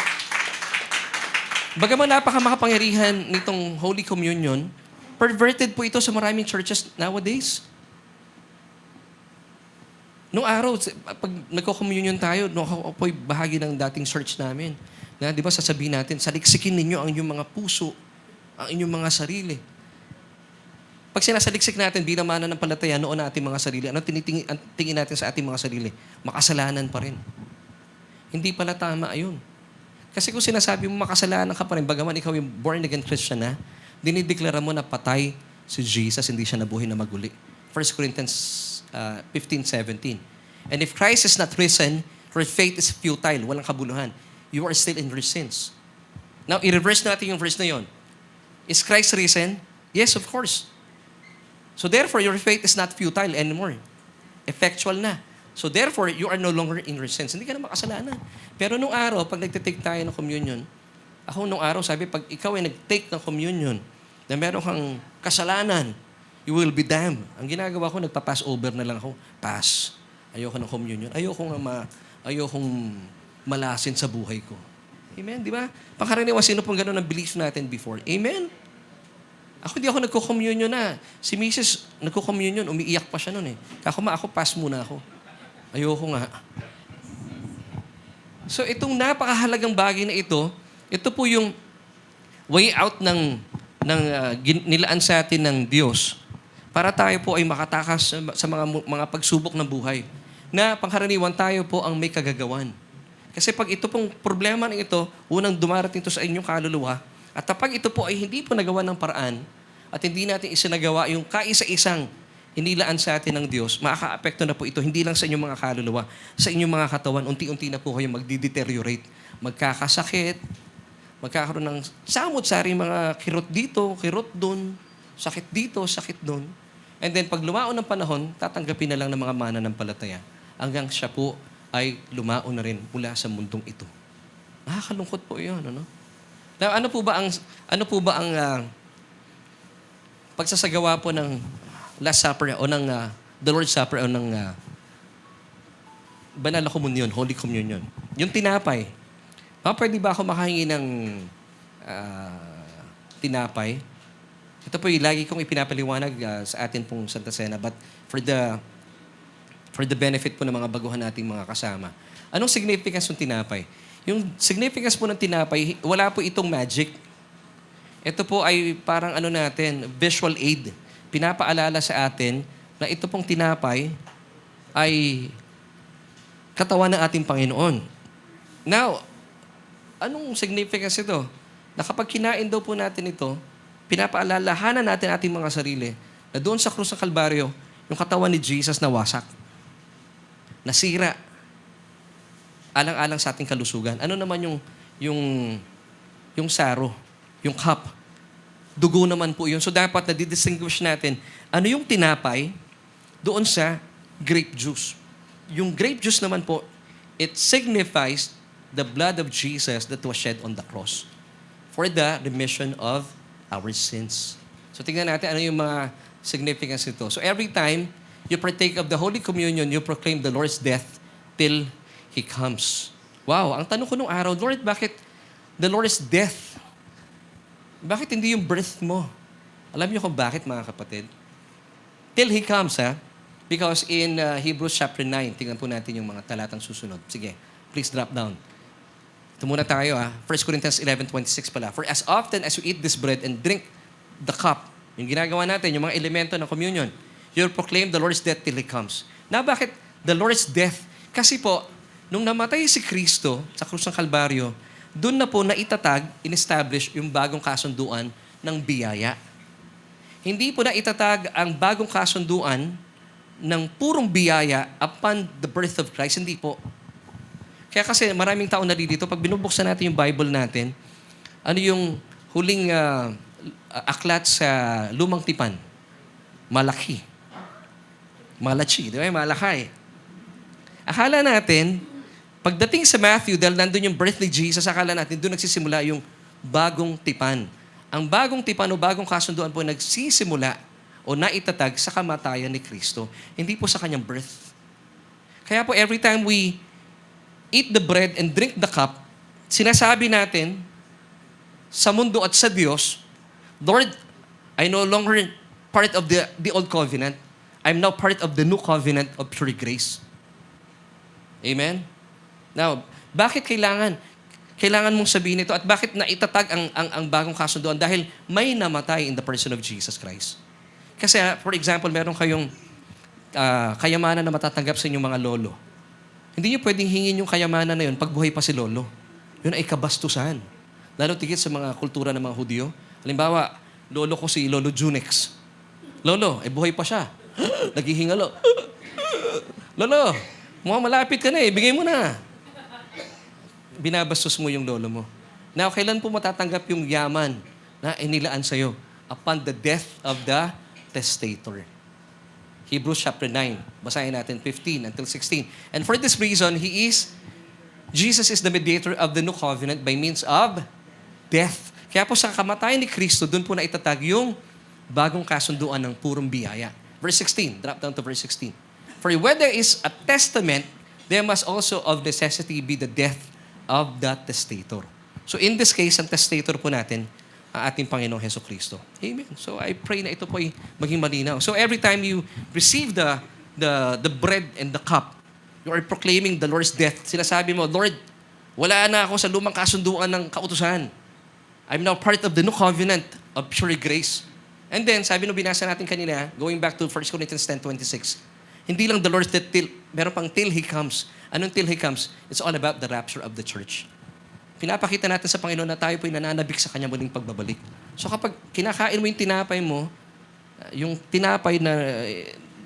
Bagaman napakamakapangyarihan nitong Holy Communion, perverted po ito sa maraming churches nowadays. Noong araw, pag nagko-communion tayo, ako po'y bahagi ng dating church namin. Na, di ba, sasabihin natin, saliksikin ninyo ang inyong mga puso, ang inyong mga sarili. Pag sinasaliksik natin bilang mananampalataya noon na ating mga sarili, ano tingin natin sa ating mga sarili? Makasalanan pa rin. Hindi pala tama ayun. Kasi kung sinasabi mo makasalanan ka pa rin, bagaman ikaw yung born-again Christian na, dinideklara mo na patay si Jesus, hindi siya nabuhay na maguli. 1 Corinthians 15:17. And if Christ is not risen, your faith is futile, walang kabuluhan. You are still in your sins. Now, i-reverse natin yung verse na yon. Is Christ risen? Yes, of course. So therefore, your faith is not futile anymore. Effectual na. So therefore, you are no longer in your sins. Hindi ka na makasalanan. Pero nung araw, pag nagtitake tayo ng communion, ako nung araw, sabi, pag ikaw ay nagtake ng communion, na meron kang kasalanan, you will be damned. Ang ginagawa ko, nagpa-pass over na lang ako. Pass. Ayoko ng communion. Ayokong malasin sa buhay ko. Amen, di ba? Pangkaraniwan, sino pong gano'n ang belief natin before? Amen? Ako hindi ako nagko-communion na. Si Mrs. nagko-communion, umiiyak pa siya noon eh. Ako pass muna ako. Ayoko nga. So itong napakahalagang bagay na ito po yung way out ng nilaan sa atin ng Diyos para tayo po ay makatakas sa mga pagsubok ng buhay. Na pangkaraniwan tayo po ang may kagagawan. Kasi pag ito pong problema na ito, unang dumarating ito sa inyong kaluluwa, at kapag ito po ay hindi po nagawa ng paraan at hindi natin isinagawa yung kaisa-isang inilaan sa atin ng Diyos, makaka-apekto na po ito hindi lang sa inyong mga kaluluwa, sa inyong mga katawan, unti-unti na po kayo magdi-deteriorate, magkakasakit, magkakaroon ng samot-sari mga kirot dito, kirot doon, sakit dito, sakit doon. And then pag lumaon ng panahon, tatanggapin na lang ng mga mananampalataya hanggang siya po ay lumaon na rin mula sa mundong ito. Nakakalungkot po 'yon, ano? Now, ano po ba ang pagsasagawa po ng Last Supper o ng the Lord's Supper o ng Banal na Komunyon, Holy Communion? Yung tinapay. Pwede ba ako makahingi ng tinapay? Ito po yung lagi kong ipinapaliwanag sa atin pong Santa Cena, but for the benefit po ng mga baguhan nating mga kasama. Anong significance ng tinapay? Yung significance po ng tinapay, wala po itong magic. Ito po ay parang visual aid. Pinapaalala sa atin na ito pong tinapay ay katawan ng ating Panginoon. Now, anong significance ito? Na kapag kinain daw po natin ito, pinapaalalahanan natin ating mga sarili na doon sa krus ng Kalbaryo, yung katawan ni Jesus na wasak, nasira, alang-alang sa ating kalusugan. Ano naman yung saro, yung cup? Dugo naman po yun. So dapat na-distinguish natin ano yung tinapay doon sa grape juice. Yung grape juice naman po, it signifies the blood of Jesus that was shed on the cross for the remission of our sins. So tingnan natin ano yung mga significance nito. So every time you partake of the Holy Communion, you proclaim the Lord's death till He comes. Wow, ang tanong ko nung araw, Lord, bakit the Lord's death? Bakit hindi yung birth mo? Alam niyo kung bakit, mga kapatid? Till He comes, ha? Because in Hebrews chapter 9, tingnan po natin yung mga talatang susunod. Sige, please drop down. Ito muna tayo, ha? 1 Corinthians 11:26 pala. For as often as you eat this bread and drink the cup, yung ginagawa natin, yung mga elemento ng communion, you'll proclaim the Lord's death till He comes. Na bakit the Lord's death? Kasi po, nung namatay si Kristo sa krus ng Kalbaryo, doon na po naitatag, in-establish yung bagong kasunduan ng biyaya. Hindi po naitatag ang bagong kasunduan ng purong biyaya upon the birth of Christ. Hindi po. Kaya kasi maraming tao nalilito, pag binubuksan natin yung Bible natin, ano yung huling aklat sa Lumang Tipan? Malaki. Malachi, di ba? Malakay. Akala natin, pagdating sa Matthew, dahil nandun yung birth ni Jesus, akala natin doon nagsisimula yung bagong tipan. Ang bagong tipan o bagong kasunduan po nagsisimula o naitatag sa kamatayan ni Kristo. Hindi po sa kanyang birth. Kaya po every time we eat the bread and drink the cup, sinasabi natin sa mundo at sa Diyos, Lord, I no longer part of the old covenant. I'm now part of the new covenant of pure grace. Amen? Now, bakit kailangan mong sabihin ito at bakit naitatag ang bagong kasunduan? Dahil may namatay in the person of Jesus Christ. Kasi, for example, meron kayong kayamanan na matatanggap sa inyong mga lolo. Hindi niyo pwedeng hingin yung kayamanan na yun pag buhay pa si lolo. Yun ay kabastusan. Lalo tigit sa mga kultura ng mga Hudyo. Halimbawa, lolo ko si Lolo Junex. Lolo, buhay pa siya. Naghihingalo. Lolo, mukhang malapit ka na bigay mo na. Binabastos mo yung lolo mo. Now, kailan po matatanggap yung yaman na inilaan sa'yo? Upon the death of the testator. Hebrews chapter 9. Basahin natin 15 until 16. And for this reason, Jesus is the mediator of the new covenant by means of death. Kaya po sa kamatayan ni Kristo, doon po na itatag yung bagong kasunduan ng purong biyaya. Verse 16. Drop down to verse 16. For where there is a testament, there must also of necessity be the death of the testator. So in this case, ang testator po natin, ang ating Panginoong Hesukristo. Amen. So I pray na ito po ay maging malinaw. So every time you receive the bread and the cup, you are proclaiming the Lord's death. Sinasabi mo, Lord, wala na ako sa lumang kasunduan ng kautusan. I'm now part of the new covenant of pure grace. And then, sabi nung binasa natin kanina, going back to 1 Corinthians 10:26, hindi lang the Lord's death, meron pang till He comes. Anong till He comes? It's all about the rapture of the church. Pinapakita natin sa Panginoon na tayo po'y nananabik sa Kanya muling pagbabalik. So kapag kinakain mo yung tinapay mo, yung tinapay na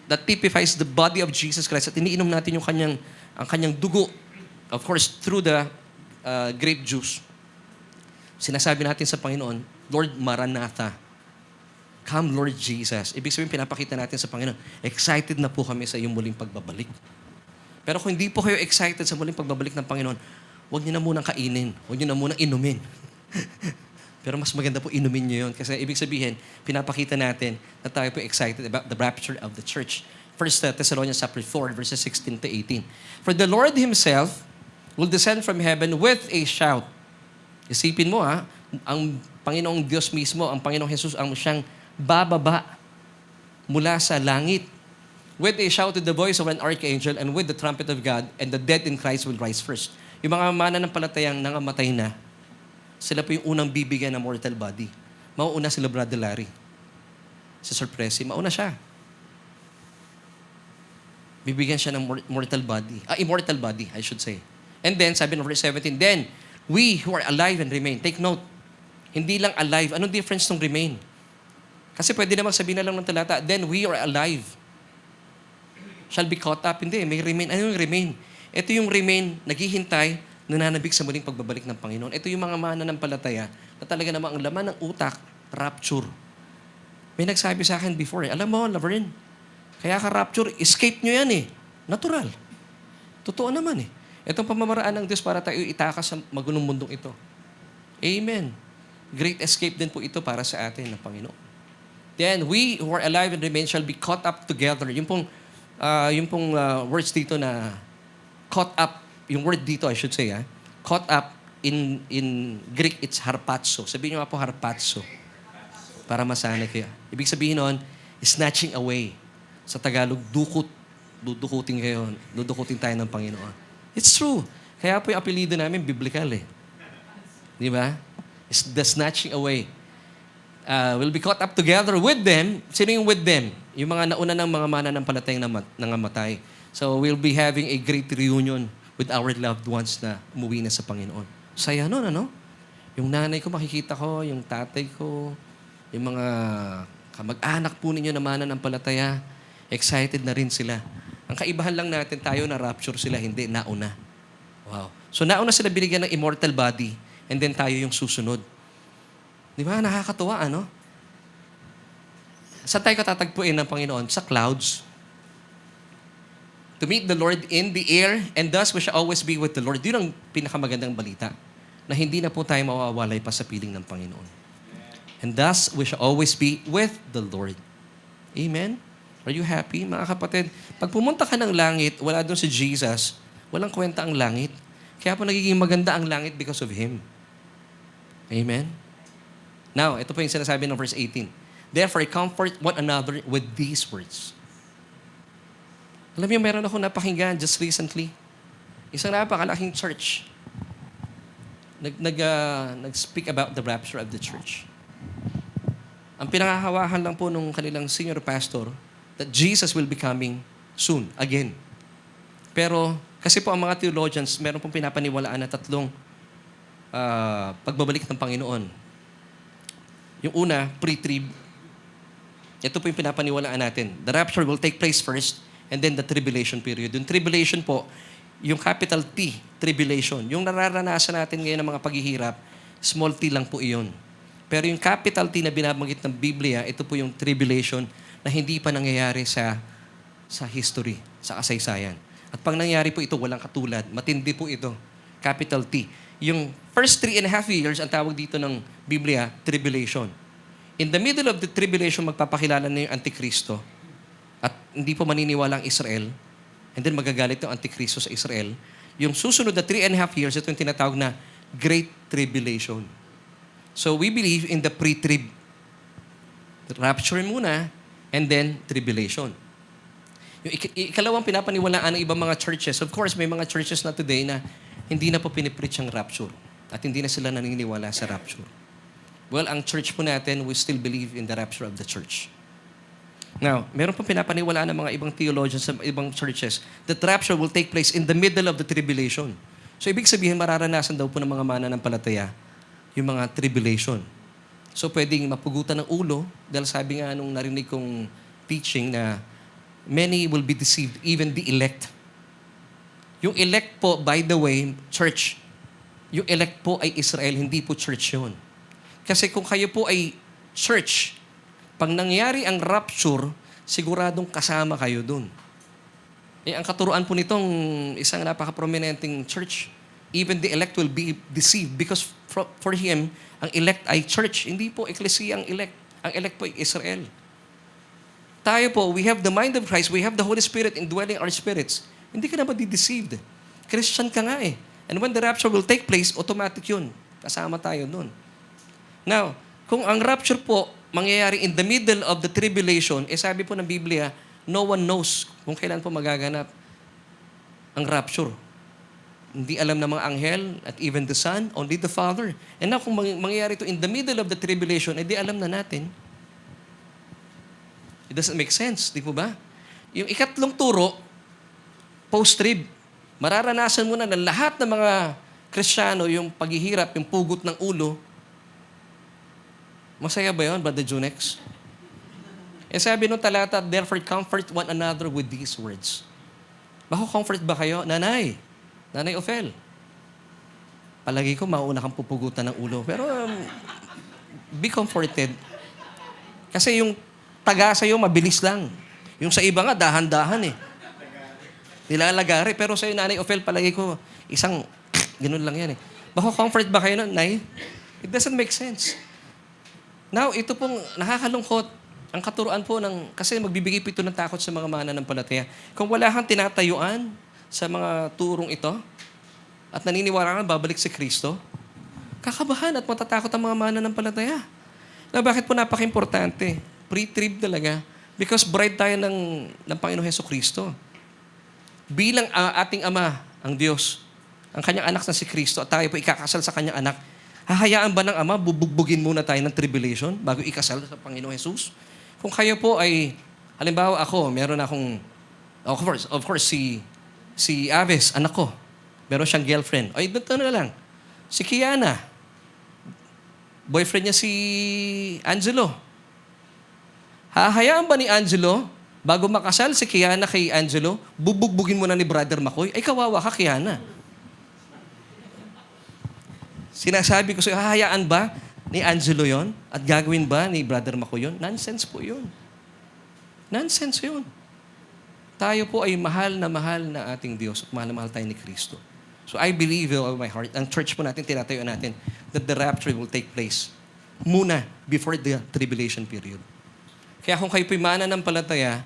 that typifies the body of Jesus Christ at iniinom natin yung ang kanyang dugo, of course, through the grape juice, sinasabi natin sa Panginoon, Lord, Maranatha. Come, Lord Jesus. Ibig sabihin, pinapakita natin sa Panginoon, excited na po kami sa iyong muling pagbabalik. Pero kung hindi po kayo excited sa muling pagbabalik ng Panginoon, huwag niyo na munang kainin. Huwag niyo na munang inumin. Pero mas maganda po inumin niyo yun. Kasi ibig sabihin, pinapakita natin na tayo po excited about the rapture of the church. 1 Thessalonians chapter 4, verses 16 to 18. For the Lord Himself will descend from heaven with a shout. Isipin mo ang Panginoong Diyos mismo, ang Panginoong Jesus, ang siyang bababa mula sa langit. With a shout with the voice of an archangel and with the trumpet of God, and the dead in Christ will rise first. Yung mga mananampalatayang nangamatay na, sila po yung unang bibigyan ng mortal body. Mauuna sila Brother Larry. Sa sorpresi, mauna siya. Bibigyan siya ng mortal body. Immortal body, I should say. And then, sabi ng verse 17, then, we who are alive and remain. Take note, hindi lang alive. Anong difference ng remain? Kasi pwede namang sabihin na lang ng talata, then we are alive. Shall be caught up. Hindi, may remain. Ano yung remain? Ito yung remain, naghihintay, nananabik sa muling pagbabalik ng Panginoon. Ito yung mga mananampalataya na talaga namang ang laman ng utak, rapture. May nagsabi sa akin before, alam mo, Laverne, kaya ka rapture, escape nyo yan Natural. Totoo naman Itong pamamaraan ng Diyos para tayo itakas sa magunong mundong ito. Amen. Great escape din po ito para sa atin ng Panginoon. Then, we who are alive and remain shall be caught up together. Yung pong words dito na caught up, yung word dito I should say, caught up in Greek, it's harpazo. Sabihin nyo nga po harpazo. Para masanay kayo. Ibig sabihin nun, snatching away. Sa Tagalog, dukot. Dudukutin kayo. Dudukutin tayo ng Panginoon. It's true. Kaya po yung apelido namin, biblical eh. Di ba? It's the snatching away. We'll be caught up together with them. Sino yung with them? Yung mga nauna ng mga mananampalatayang nangamatay. So we'll be having a great reunion with our loved ones na umuwi na sa Panginoon. Saya nun, ano? Yung nanay ko, makikita ko, yung tatay ko, yung mga kamag-anak po ninyo na mananampalataya, excited na rin sila. Ang kaibahan lang natin, tayo na rapture sila, hindi, nauna. Wow. So nauna sila binigyan ng immortal body, and then tayo yung susunod. Di ba? Nakakatuwa, ano? Saan tayo katatagpuin ng Panginoon? Sa clouds. To meet the Lord in the air, and thus we shall always be with the Lord. Yun ang pinakamagandang balita, na hindi na po tayo mawawalay pa sa piling ng Panginoon. And thus we shall always be with the Lord. Amen? Are you happy, mga kapatid? Pag pumunta ka ng langit, wala doon si Jesus, walang kwenta ang langit. Kaya po nagiging maganda ang langit because of Him. Amen? Now, ito po yung sinasabi ng verse 18. Therefore, comfort one another with these words. Alam niyo, meron ako napakinggan just recently. Isang napakalaking church. Nag-speak about the rapture of the church. Ang pinangahawakan lang po nung kanilang senior pastor that Jesus will be coming soon, again. Pero, kasi po ang mga theologians, meron pong pinapaniwalaan na tatlong pagbabalik ng Panginoon. Yung una, pre-trib. Ito po yung pinapaniwalaan natin. The rapture will take place first, and then the tribulation period. Yung tribulation po, yung capital T, tribulation. Yung nararanasan natin ngayon ng mga paghihirap, small t lang po iyon. Pero yung capital T na binabanggit ng Biblia, ito po yung tribulation na hindi pa nangyayari sa history, sa kasaysayan. At pag nangyari po ito, walang katulad. Matindi po ito. Capital T. Yung first 3.5 years, ang tawag dito ng Biblia, tribulation. In the middle of the tribulation, magpapakilala na yung Antikristo. At hindi po maniniwala ang Israel. And then magagalit yung Antikristo sa Israel. Yung susunod na 3.5 years, ito yung tinatawag na Great Tribulation. So we believe in the pre-trib. Rapture muna, and then tribulation. Yung ikalawang pinapaniwalaan ng ibang mga churches, of course, may mga churches na today na hindi na po pinipreach ang rapture. At hindi na sila naniniwala sa rapture. Well, ang church po natin, we still believe in the rapture of the church. Now, meron pong pinapaniwalaan ng mga ibang theologians sa ibang churches that rapture will take place in the middle of the tribulation. So, ibig sabihin, mararanasan daw po ng mga mananampalataya yung mga tribulation. So, pwedeng mapugutan ng ulo dahil sabi nga nung narinig kong teaching na many will be deceived, even the elect. Yung elect po, by the way, church, yung elect po ay Israel, hindi po church yun. Kasi kung kayo po ay church, pag nangyari ang rapture, siguradong kasama kayo dun. Eh, ang katuruan po nitong isang napaka-prominenteng church, even the elect will be deceived because for him, ang elect ay church. Hindi po ecclesia ang elect. Ang elect po ay Israel. Tayo po, we have the mind of Christ, we have the Holy Spirit indwelling our spirits. Hindi ka naman di-deceived. Christian ka nga eh. And when the rapture will take place, automatic yun. Kasama tayo dun. Now, kung ang rapture po mangyayari in the middle of the tribulation, eh sabi po ng Biblia, no one knows kung kailan po magaganap ang rapture. Hindi alam ng mga anghel at even the Son, only the Father. And now, kung mangyayari ito in the middle of the tribulation, eh di alam na natin. It doesn't make sense, di po ba? Yung ikatlong turo, post-trib, mararanasan mo na lahat ng mga Kristiyano, yung paghihirap, yung pugot ng ulo. Masaya ba yun, Brother Junex? Eh sabi nung talata, therefore comfort one another with these words. Bako comfort ba kayo? Nanay Ophel. Palagi ko, mauna kang pupugutan ng ulo. Pero be comforted. Kasi yung taga sa'yo, mabilis lang. Yung sa iba nga, dahan-dahan eh. Nilalagari. Pero sa'yo, Nanay Ophel, palagi ko, isang, ganun lang yan eh. Bako comfort ba kayo, Nay? It doesn't make sense. Now, ito pong nakakalungkot. Ang katuruan po kasi magbibigay po ito ng takot sa mga mananampalataya. Kung wala kang tinatayuan sa mga turong ito, at naniniwala ka babalik si Kristo, Kakabahan at matatakot ang mga mananampalataya. Na bakit po napaka-importante? Pre-trib talaga. Because bride tayo ng Panginoon Hesukristo. Bilang ating Ama, ang Diyos, ang kanyang anak na si Kristo, at tayo po ikakasal sa kanyang anak, hahayaan ba ng Ama, bubugbugin muna tayo ng tribulation bago ikasal sa Panginoon Jesus? Kung kayo po ay, halimbawa ako, meron akong, of course, si Aves, anak ko, meron siyang girlfriend. Ay, dito na lang. Si Kiana, boyfriend niya si Angelo. Hahayaan ba ni Angelo, bago makasal si Kiana kay Angelo, bubugbugin mo na ni Brother Makoy? Ay, kawawa ka, Kiana. Sinasabi ko sa'yo, hahayaan ba ni Angelo yon? At gagawin ba ni Brother Makoy yon? Nonsense po yun. Nonsense yun. Tayo po ay mahal na ating Diyos at mahal na mahal tayo ni Kristo. So I believe with all my heart, ang church po natin, tinatayo natin, that the rapture will take place muna before the tribulation period. Kaya kung kayo po'y mananampalataya,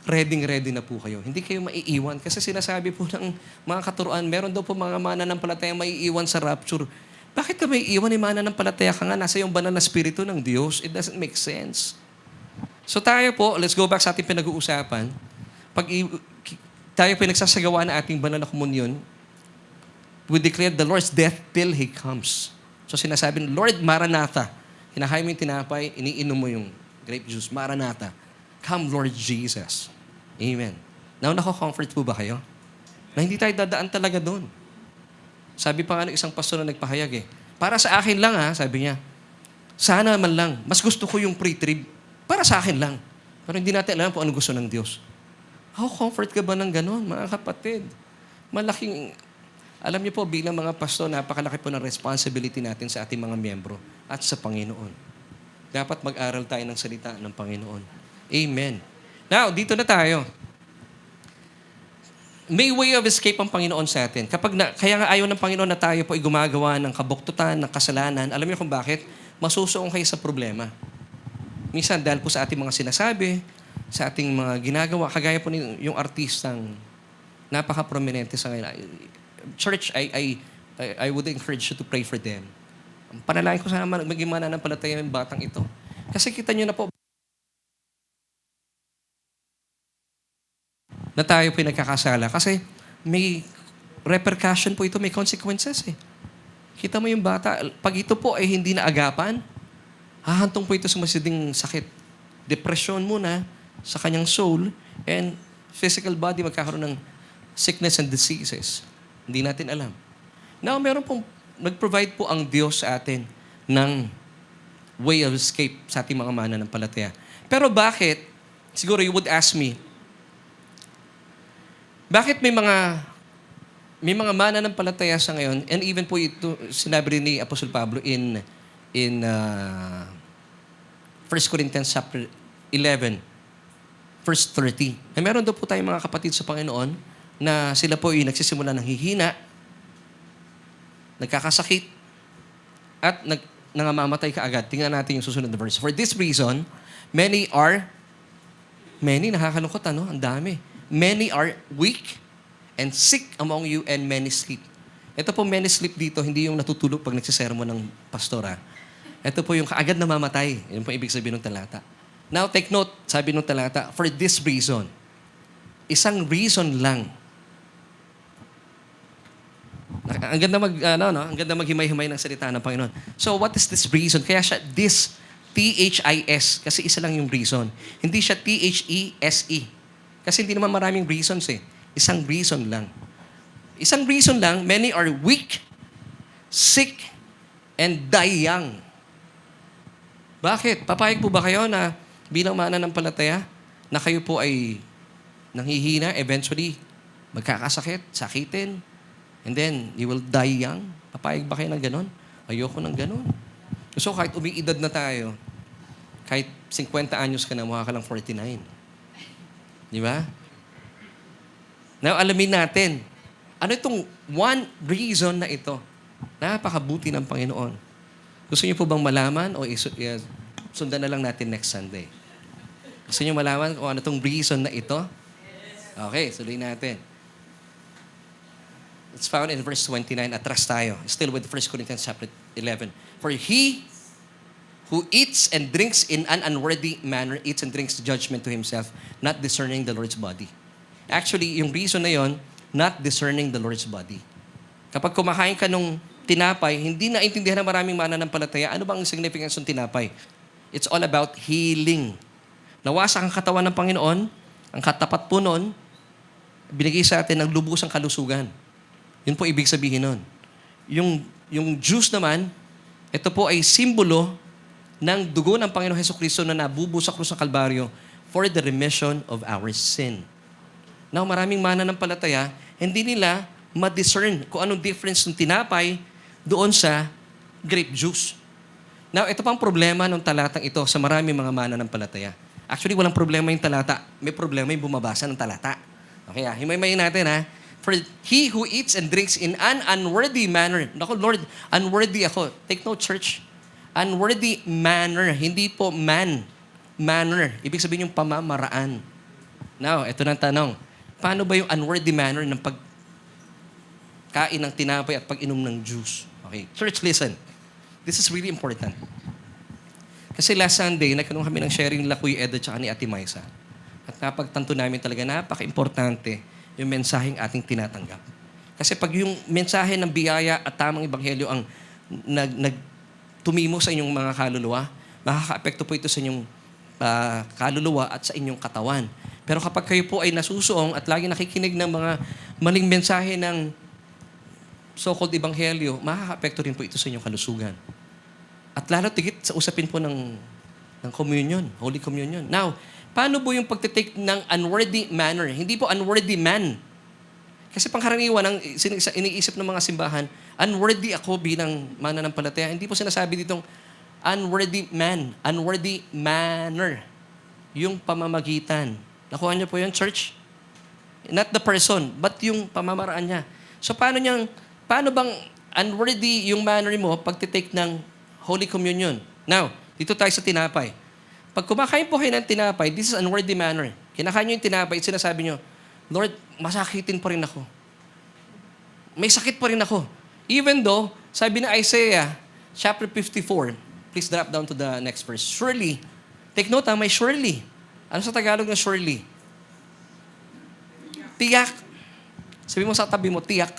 ready na po kayo. Hindi kayo maiiwan. Kasi sinasabi po ng mga katuruan, meron daw po mga mananampalataya maiiwan sa rapture. Bakit ka maiiwan ni mananampalataya ka nga? Nasa yung banal na spirito ng Diyos. It doesn't make sense. So tayo po, let's go back sa ating pinag-uusapan. Tayo po nagsasagawa na ating banal na komunyon, we declare the Lord's death till He comes. So sinasabi, Lord, Maranatha. Hinahay mo yung tinapay, iniinom mo yung grape juice. Maranatha. Come, Lord Jesus. Amen. Now, nako-comfort po ba kayo? Na hindi tayo dadaan talaga doon. Sabi pa nga ng isang pastor na nagpahayag para sa akin lang sabi niya, sana man lang, mas gusto ko yung pre-trib. Para sa akin lang. Pero hindi natin alam kung ano gusto ng Diyos. How comfort ka ba ng ganon, mga kapatid? Malaking, alam niyo po, bilang mga pastor, napakalaki po ng responsibility natin sa ating mga miyembro at sa Panginoon. Dapat mag-aral tayo ng salita ng Panginoon. Amen. Now, dito na tayo. May way of escape ang Panginoon sa atin. Kaya nga ayaw ng Panginoon na tayo po ay gumagawa ng kabuktutan, ng kasalanan. Alam niyo kung bakit? Masusuong kayo sa problema. Minsan, dahil po sa ating mga sinasabi, sa ating mga ginagawa, kagaya po yung artistang napaka-prominente sa ngayon. Church, I would encourage you to pray for them. Ang panalangin ko sana maging mananampalataya yung batang ito. Kasi kita nyo na po, na tayo po nagkakasala. Kasi may repercussion po ito, may consequences Kita mo yung bata, pag ito po ay hindi naagapan, hahantong po ito sa masiding sakit. Depression muna sa kanyang soul and physical body magkakaroon ng sickness and diseases. Hindi natin alam. Now, meron pong nag-provide po ang Diyos sa atin ng way of escape sa ating mga mananampalataya. Pero bakit, siguro you would ask me, bakit may mga mananampalataya sa ngayon, and even po ito, sinabi rin ni Apostol Pablo in 1 Corinthians chapter 11, verse 30. Meron daw po tayong mga kapatid sa Panginoon na sila po ay nagsisimula ng hihina, nagkakasakit, at nangamamatay ka agad. Tingnan natin yung susunod na verse. For this reason, many, nakakalungkot ang dami. Many are weak and sick among you and many sleep. Ito po, many sleep dito, hindi yung natutulog pag nagsisermon ng pastora. Ito po yung kaagad namamatay. Yun po ibig sabihin ng talata. Now, take note, sabi ng talata, for this reason. Isang reason lang. Ang ganda ang ganda maghimay-himay ng salita ng Panginoon. So, what is this reason? Kaya siya, this, T-H-I-S, kasi isa lang yung reason. Hindi siya T-H-E-S-E. Kasi hindi naman maraming reasons Isang reason lang. Isang reason lang, many are weak, sick, and die young. Bakit? Papayag po ba kayo na bilang mananampalataya na kayo po ay nanghihina, eventually magkakasakit, sakitin, and then you will die young? Papayag ba kayo ng ganon? Ayoko ng ganon. So kahit umiidad na tayo, kahit 50 anyos ka na, mukha ka lang 49. Di ba? Now, alamin natin, ano itong one reason na ito? Napakabuti ng Panginoon. Gusto niyo po bang malaman o sundan na lang natin next Sunday? Gusto niyo malaman kung ano itong reason na ito? Okay, suloy natin. It's found in verse 29. Atras tayo. Still with 1 Corinthians chapter 11. For he who eats and drinks in an unworthy manner, eats and drinks judgment to himself, not discerning the Lord's body. Actually, yung reason na yon, not discerning the Lord's body. Kapag kumakain ka nung tinapay, hindi naintindihan ng maraming mananampalataya, ano bang significance ng tinapay? It's all about healing. Nawasak ang katawan ng Panginoon, ang katapat po nun, binigay sa atin ng lubusang kalusugan. Yun po ibig sabihin nun. Yung juice naman, ito po ay simbolo ng dugo ng Panginoon Hesukristo na nabubuo sa krus ng Kalbaryo for the remission of our sin. Now, maraming mananampalataya, hindi nila ma-discern kung anong difference ng tinapay doon sa grape juice. Now, ito pang problema ng talatang ito sa maraming mga mananampalataya. Actually, walang problema yung talata. May problema yung bumabasa ng talata. Okay, himay-mayin natin ha. For he who eats and drinks in an unworthy manner. Naku, Lord, unworthy ako. Take note, church. Unworthy manner. Hindi po man. Manner. Ibig sabihin yung pamamaraan. Now, ito na ang tanong. Paano ba yung unworthy manner ng pagkain ng tinapay at pag-inom ng juice? Okay, church, listen. This is really important. Kasi last Sunday, nagkaroon kami ng sharing nila Kuya Edo at ni Ate Maisa. At napagtanto namin talaga, napaka-importante yung mensaheng ating tinatanggap. Kasi pag yung mensahe ng biyaya at tamang ebanghelyo ang tumimo sa inyong mga kaluluwa, makaka-apekto po ito sa inyong kaluluwa at sa inyong katawan. Pero kapag kayo po ay nasusuong at lagi nakikinig ng mga maling mensahe ng so-called ebanghelyo, makaka-apekto rin po ito sa inyong kalusugan. At lalo tigit sa usapin po ng communion, Holy Communion. Now, paano po yung pagtitake ng unworthy manner? Hindi po unworthy man. Kasi pangkaraniwan, ang iniisip ng mga simbahan, unworthy ako bilang mananampalataya. Hindi po sinasabi ditong unworthy man, unworthy manner. Yung pamamagitan. Nakuha niyo po yun, church? Not the person, but yung pamamaraan niya. So paano bang unworthy yung manner mo pagtitake ng Holy Communion? Now, dito tayo sa tinapay. Pag kumakain po kayo ng tinapay, this is unworthy manner. Kinakain nyo yung tinapay, sinasabi nyo, Lord, masakitin pa rin ako. May sakit pa rin ako. Even though, sabi na Isaiah, chapter 54, please drop down to the next verse. Surely, take note may surely. Ano sa Tagalog na surely? Tiyak. Sabi mo sa tabi mo, tiyak.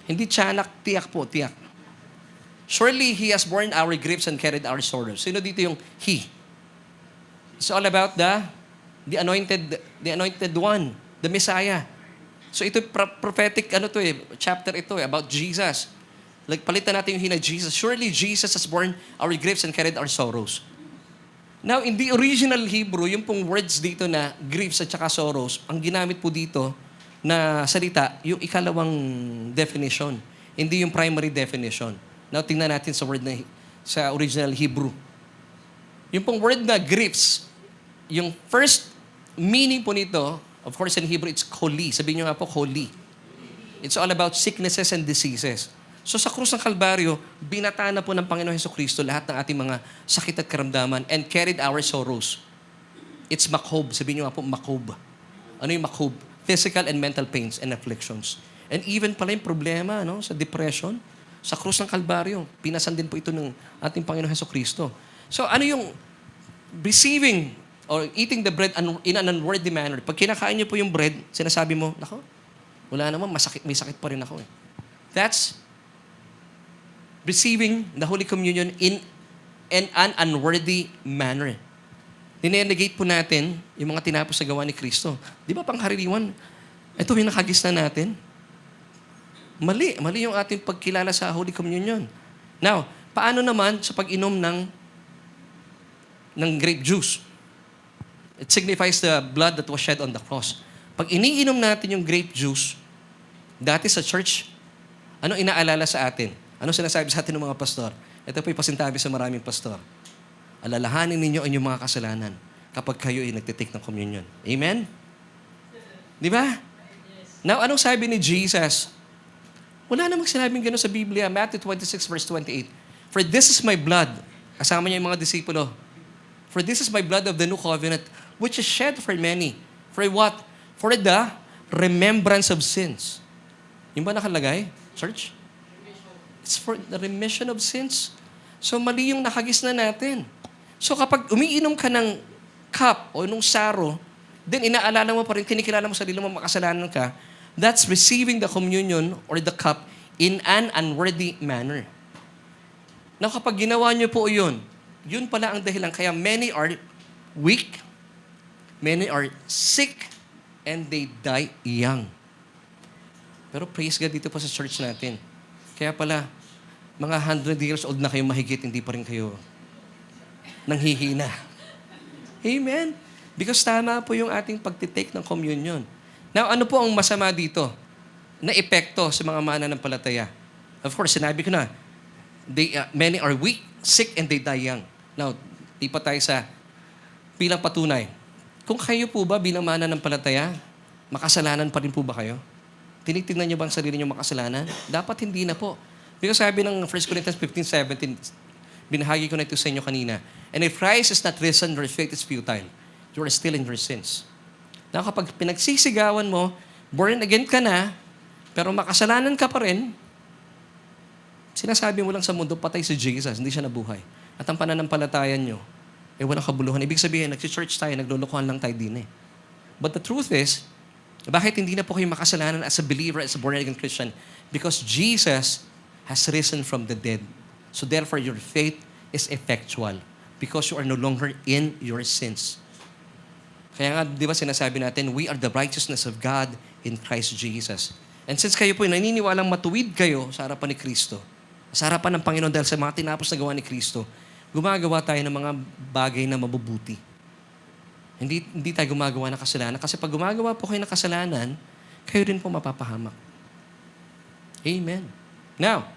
Hindi tiyanak, tiyak po, tiyak. Surely, He has borne our griefs and carried our sorrows. Sino dito yung He? It's all about the anointed one, the Messiah. So ito prophetic chapter ito about Jesus. Like palitan natin yung He na Jesus. Surely Jesus has borne our griefs and carried our sorrows. Now, in the original Hebrew, yung pong words dito na griefs at saka sorrows, ang ginamit po dito na salita, yung ikalawang definition. Hindi yung primary definition. Now, tingnan natin sa original Hebrew. Yung pong word na griefs, yung first meaning po nito, of course in Hebrew, it's choli. Sabihin nyo nga po, choli. It's all about sicknesses and diseases. So sa krus ng Kalbaryo, binata na po ng Panginoon Hesukristo lahat ng ating mga sakit at karamdaman and carried our sorrows. It's makhob. Sabihin nyo nga po, makhob. Ano yung makhob? Physical and mental pains and afflictions. And even pala yung problema sa depression, sa krus ng Kalbaryo, pinasan din po ito ng ating Panginoon Hesukristo. So ano yung receiving or eating the bread in an unworthy manner? Pag kinakain niyo po yung bread, sinasabi mo, nako, wala naman, may sakit pa rin ako. That's receiving the Holy Communion in an unworthy manner. Ninenegate po natin yung mga tinapos sa gawa ni Kristo. Di ba pangkaraniwan? Ito yung nakagis na natin. Mali yung ating pagkilala sa Holy Communion. Now, paano naman sa pag-inom ng grape juice? It signifies the blood that was shed on the cross. Pag iniinom natin yung grape juice, dati sa church, ano inaalala sa atin? Ano sinasabi sa atin ng mga pastor? Ito po'y pasintabi sa maraming pastor. Alalahanin ninyo ang inyong mga kasalanan kapag kayo ay nagtitake ng communion. Amen? Di ba? Now, anong sabi ni Jesus? Wala namang sinabing gano'n sa Biblia. Matthew 26, verse 28. For this is my blood. Kasama niya yung mga disipulo. For this is my blood of the new covenant, which is shed for many. For what? For the remembrance of sins. Yung ba nakalagay, church? It's for the remission of sins. So mali yung nakagis na natin. So kapag umiinom ka ng cup o nung saro, then inaalala mo pa rin, kinikilala mo sarili mo makasalanan ka, that's receiving the communion or the cup in an unworthy manner. Now kapag ginawa niyo po yun pala ang dahilan. Kaya many are weak, many are sick, and they die young. Pero praise God dito po sa church natin. Kaya pala, mga 100 years old na kayo mahigit, hindi pa rin kayo nanghihina. Amen? Because tama po yung ating pagtitake ng communion. Now, ano po ang masama dito na epekto sa mga mananampalataya? Of course, sinabi ko na, many are weak, sick, and they die young. Now, ipa tayo sa bilang patunay. Kung kayo po ba bilang mananampalataya, makasalanan pa rin po ba kayo? Tinitingnan niyo ba ang sarili niyo makasalanan? Dapat hindi na po. Because sabi ng 1 Corinthians 15:17, binahagi ko na ito sa inyo kanina, and if Christ is not risen, your faith is futile. You are still in your sins. Now, kapag pinagsisigawan mo, born again ka na, pero makasalanan ka pa rin, sinasabi mo lang sa mundo, patay si Jesus, hindi siya nabuhay. At ang pananampalatayan nyo, walang kabuluhan. Ibig sabihin, nag-church tayo, naglulukuhan lang tayo din eh. But the truth is, bakit hindi na po kayo makasalanan as a believer, as a born-again Christian? Because Jesus has risen from the dead. So therefore, your faith is effectual because you are no longer in your sins. Kaya nga, di ba sinasabi natin, we are the righteousness of God in Christ Jesus. And since kayo po naniniwalang matuwid kayo sa harapan ni Kristo, sa harapan ng Panginoon dahil sa mga tinapos na gawa ni Kristo, gumagawa tayo ng mga bagay na mabubuti. Hindi tayo gumagawa ng kasalanan. Kasi pag gumagawa po kayo ng kasalanan, kayo rin po mapapahamak. Amen. Now,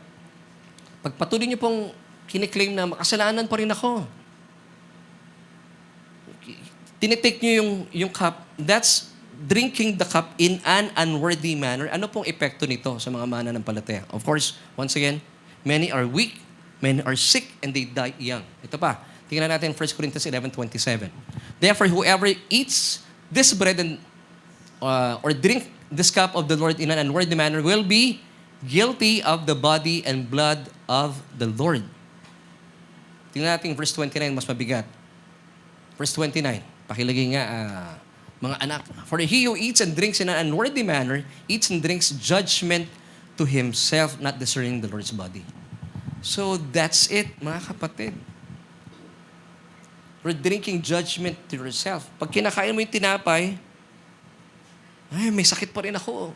pagpatuloy niyo pong kiniklaim na makasalanan pa rin ako, tinitake niyo yung cup, that's drinking the cup in an unworthy manner. Ano pong epekto nito sa mga mananampalataya? Of course, once again, many are weak, many are sick, and they die young. Ito pa, tingnan natin 1 Corinthians 11:27. Therefore, whoever eats this bread or drink this cup of the Lord in an unworthy manner will be guilty of the body and blood of the Lord. Tingnan natin verse 29, mas mabigat. Verse 29, pakilagay nga, mga anak. For he who eats and drinks in an unworthy manner, eats and drinks judgment to himself, not discerning the Lord's body. So that's it, mga kapatid. We're drinking judgment to yourself. Pag kinakain mo yung tinapay, ay, may sakit pa rin ako.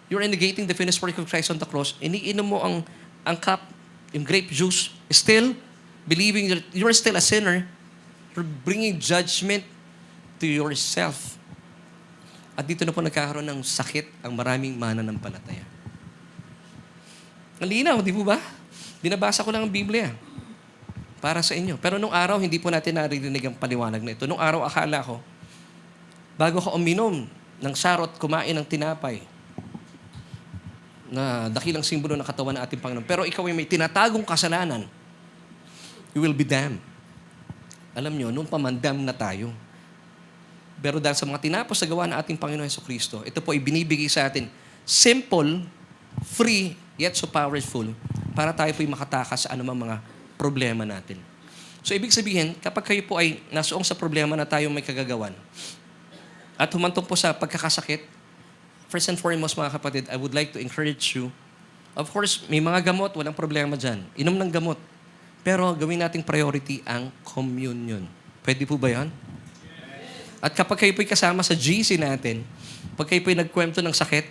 You're negating the finished work of Christ on the cross. Iniinom mo ang cup, yung grape juice, still believing that you're still a sinner. You're bringing judgment to yourself. At dito na po nagkakaroon ng sakit ang maraming mananampalataya. Ang linaw, di po ba? Binabasa ko lang ang Biblia para sa inyo. Pero nung araw, hindi po natin naririnig ang paliwanag na ito. Nung araw, akala ko, bago ka uminom ng sarot, kumain ng tinapay, na dakilang simbolo ng katawan ng ating Panginoon. Pero ikaw ay may tinatagong kasalanan, you will be damned. Alam nyo, noon pa man damned na tayo. Pero dahil sa mga tinapos sa gawa ng ating Panginoon Jesucristo, ito po ay binibigay sa atin simple, free, yet so powerful, para tayo po ay makatakas sa anumang mga problema natin. So, ibig sabihin, kapag kayo po ay nasuong sa problema na tayo may kagagawan, at humantong po sa pagkakasakit, first and foremost, mga kapatid, I would like to encourage you. Of course, may mga gamot, walang problema dyan. Inom ng gamot. Pero gawin nating priority ang communion. Pwede po ba yan? At kapag kayo po'y kasama sa GC natin, pag kayo po'y nagkwento ng sakit,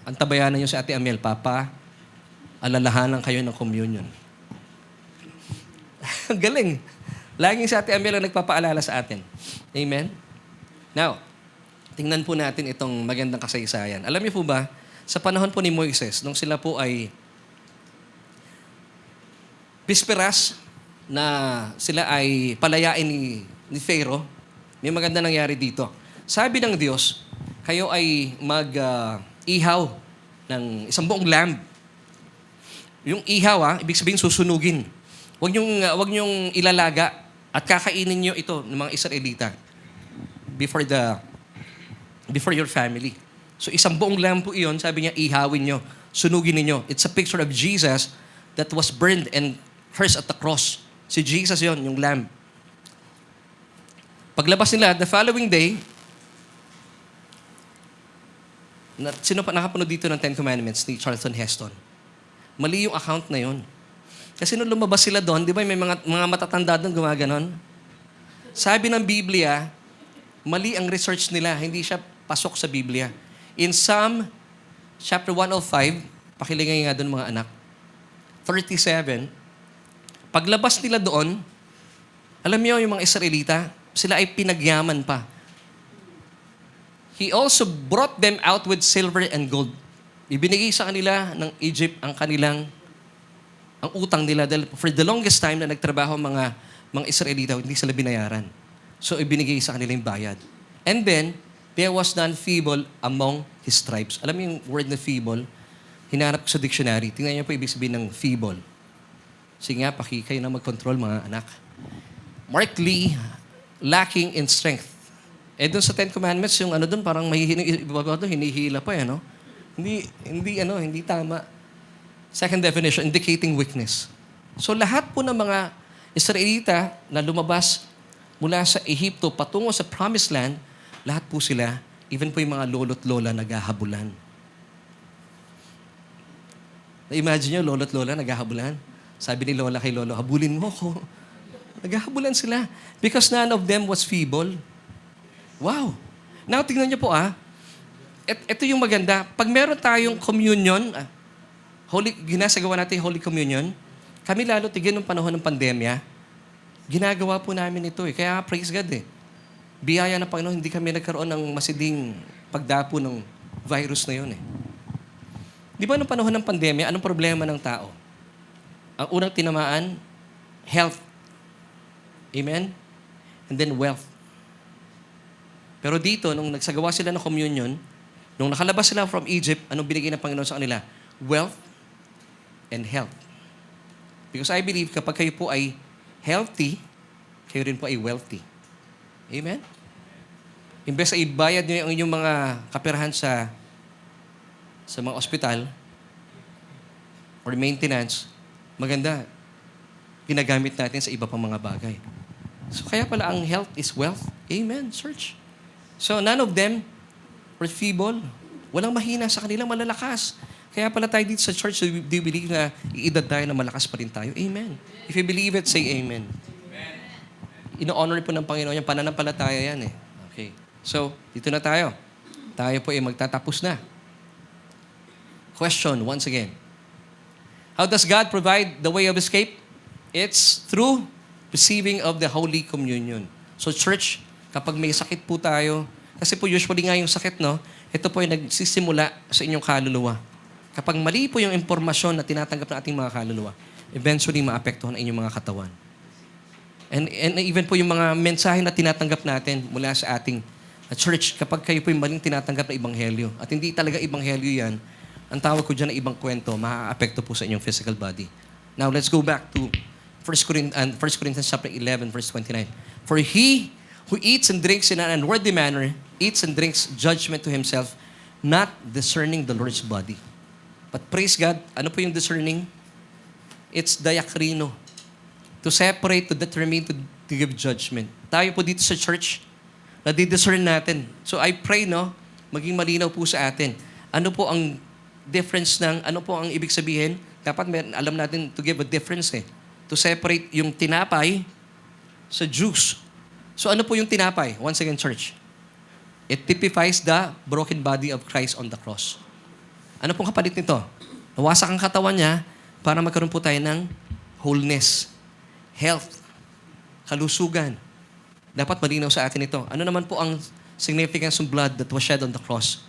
antabayanan nyo si Ate Amiel, Papa, alalahanan kayo ng communion. Galing. Laging si Ate Amiel ang nagpapaalala sa atin. Amen? Now, tingnan po natin itong magandang kasaysayan. Alam niyo po ba, sa panahon po ni Moises, nung sila po ay bisperas na sila ay palayain ni Pharaoh, may maganda nangyari dito. Sabi ng Diyos, kayo ay mag-ihaw ng isang buong lamb. Yung ihaw, ibig sabihin susunugin. Huwag niyong ilalaga at kakainin niyo ito ng mga Israelita before your family. So isang buong lamb po iyon, sabi niya, ihawin nyo. sunugin ninyo. It's a picture of Jesus that was burned and cursed at the cross. Si Jesus yon, yung lamb. Paglabas nila, the following day, sino pa nakapunod dito ng Ten Commandments ni Charlton Heston? Mali yung account na yon. Kasi nung lumabas sila doon, di ba may mga matatanda doon gumaganon? Sabi ng Biblia, mali ang research nila. Hindi siya pasok sa Biblia. In Psalm chapter 105, pakilingay nga doon mga anak, 37, paglabas nila doon, alam niyo yung mga Israelita, sila ay pinagyaman pa. He also brought them out with silver and gold. Ibinigay sa kanila ng Egypt ang utang nila. Dahil for the longest time na nagtrabaho mga Israelita, hindi sila binayaran. So ibinigay sa kanila yung bayad. And then, there was none feeble among his tribes. Alam mo yung word na feeble? Hinanap ko sa dictionary. Tingnan niyo po ibig sabihin ng feeble. Sige nga, kayo na mag-control mga anak. Markedly lacking in strength. Eh doon sa Ten Commandments, yung doon parang hinihila pa no? Hindi tama. Second definition, indicating weakness. So lahat po ng mga Israelita na lumabas mula sa Ehipto patungo sa Promised Land, lahat po sila, even po yung mga lolo't lola naghahabulan. Na-imagine nyo, lolo't lola naghahabulan. Sabi ni lola kay lolo, habulin mo ko. Naghahabulan sila. Because none of them was feeble. Wow. Now, tingnan niyo po ito yung maganda. Pag meron tayong communion, ginasagawa natin yung Holy Communion, kami lalo tigyan ng panahon ng pandemya, ginagawa po namin ito Kaya praise God Biyaya ng Panginoon, hindi kami nagkaroon ng masiding pagdapo ng virus na yun Di ba nung panahon ng pandemya, anong problema ng tao? Ang unang tinamaan, health. Amen? And then wealth. Pero dito, nung nagsagawa sila ng communion, nung nakalabas sila from Egypt, anong binigay ng Panginoon sa kanila? Wealth and health. Because I believe kapag kayo po ay healthy, kayo rin po ay wealthy. Amen? Imbes na ibayad nyo yung inyong mga kaperahan sa mga ospital or maintenance, maganda, ginagamit natin sa iba pang mga bagay. So kaya pala ang health is wealth. Amen, church. So none of them were feeble. Walang mahina sa kanilang malalakas. Kaya pala tayo dito sa church, do you believe na iidad tayo na malakas pa rin tayo? Amen. If you believe it, say amen. Ino-honor po ng Panginoon yung pananampalataya yan Okay. So, dito na tayo. Tayo po ay magtatapos na. Question, once again. How does God provide the way of escape? It's through receiving of the Holy Communion. So, church, kapag may sakit po tayo, kasi po usually nga yung sakit, ito po ay nagsisimula sa inyong kaluluwa. Kapag mali po yung impormasyon na tinatanggap ng ating mga kaluluwa, eventually maapektuhan ang inyong mga katawan. And even po yung mga mensahe na tinatanggap natin mula sa ating church, kapag kayo po yung maling tinatanggap na ibanghelyo, at hindi talaga ibanghelyo yan, ang tawag ko dyan na ibang kwento, maaapekto po sa inyong physical body. Now, let's go back to 1 Corinthians chapter 11, verse 29. For he who eats and drinks in an unworthy manner, eats and drinks judgment to himself, not discerning the Lord's body. But praise God, ano po yung discerning? It's diakrino. To separate, to determine, to give judgment. Tayo po dito sa church, nadidiscern natin. So I pray, maging malinaw po sa atin. Ano po ang difference ano po ang ibig sabihin? Dapat alam natin to give a difference To separate yung tinapay sa juice. So ano po yung tinapay? Once again, church. It typifies the broken body of Christ on the cross. Ano pong kapalit nito? Nawasak ang katawan niya para magkaroon po tayo ng wholeness, health, kalusugan. Dapat malinaw sa atin ito. Ano naman po ang significance ng blood that was shed on the cross?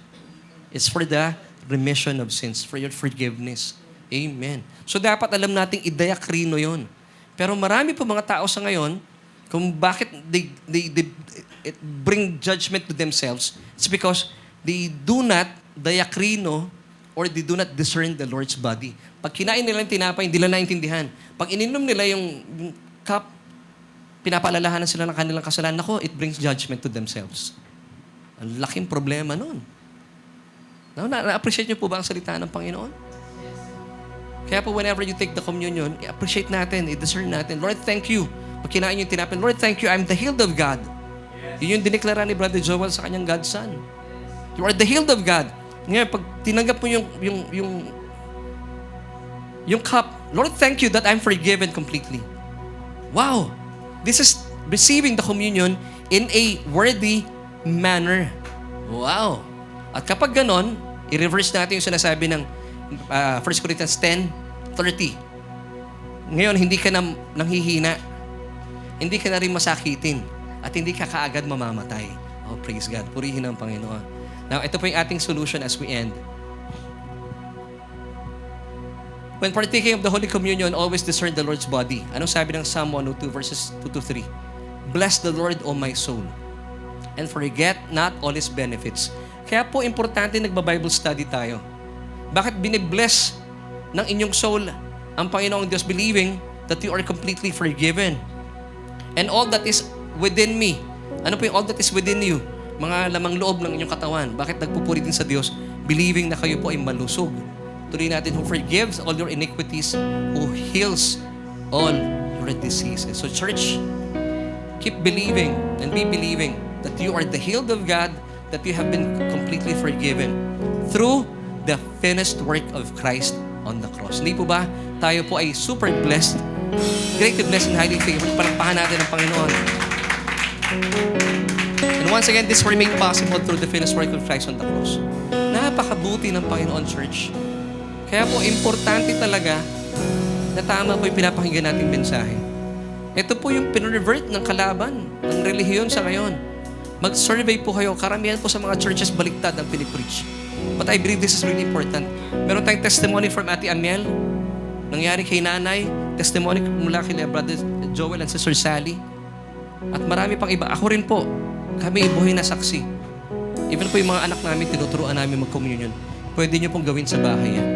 It's for the remission of sins, for your forgiveness. Amen. So dapat alam nating idiakrino yon. Pero marami po mga tao sa ngayon, kung bakit they bring judgment to themselves, it's because they do not diakrino or they do not discern the Lord's body. Pag kinain nila yung tinapay, hindi nila naintindihan. Pag ininom nila yung cup, pinapaalalahanan sila ng kanilang kasalanan. Nako, it brings judgment to themselves. Ang laking problema nun. Na-appreciate niyo po ba ang salita ng Panginoon? Kaya po whenever you take the communion, i-appreciate natin, i-discern natin. Lord, thank you. Pag kinain yung tinapin, Lord, thank you, I'm the healed of God. Yun yung dineklara ni Brother Joel sa kanyang God's Son. You are the healed of God. Ngayon, pag tinanggap mo yung cup, Lord, thank you that I'm forgiven completely. Wow! This is receiving the communion in a worthy manner. Wow! At kapag ganon, i-reverse natin yung sinasabi ng 1 Corinthians 10:30. Ngayon, hindi ka na nanghihina. Hindi ka na rin masakitin. At hindi ka kaagad mamamatay. Oh, praise God. Purihin ang Panginoon. Now, ito po yung ating solution as we end. When partaking of the Holy Communion, always discern the Lord's body. Anong sabi ng Psalm 102 verses 2-3? Bless the Lord, O my soul, and forget not all His benefits. Kaya po importante nagba-Bible study tayo. Bakit binibless ng inyong soul ang Panginoong Diyos, believing that you are completely forgiven? And all that is within me. Ano po yung all that is within you? Mga lamang loob ng inyong katawan. Bakit nagpupuri din sa Diyos? Believing na kayo po ay malusog. Tuloy natin, who forgives all your iniquities, who heals all your diseases. So church, keep believing and be believing that you are the healed of God, that you have been completely forgiven through the finished work of Christ on the cross. Hindi po ba tayo po ay super blessed, greatly blessed and highly favored? Palakpakan natin ang Panginoon. And once again, this were made possible through the finished work of Christ on the cross. Napakabuti ng Panginoon, church. Kaya po, importante talaga na tama po yung pinapakinggan nating mensahe. Ito po yung pinrevert ng kalaban ng relihiyon sa ngayon. Mag-survey po kayo. Karamihan po sa mga churches baliktad ang pinipreach. But I believe this is really important. Meron tayong testimony from Ate Amiel. Nangyari kay nanay. Testimony mula kay Brother Joel and Sister Sally. At marami pang iba. Ako rin po. Kami buhay na saksi. Even po yung mga anak namin, tinuturuan namin mag-communion. Pwede nyo pong gawin sa bahay yan.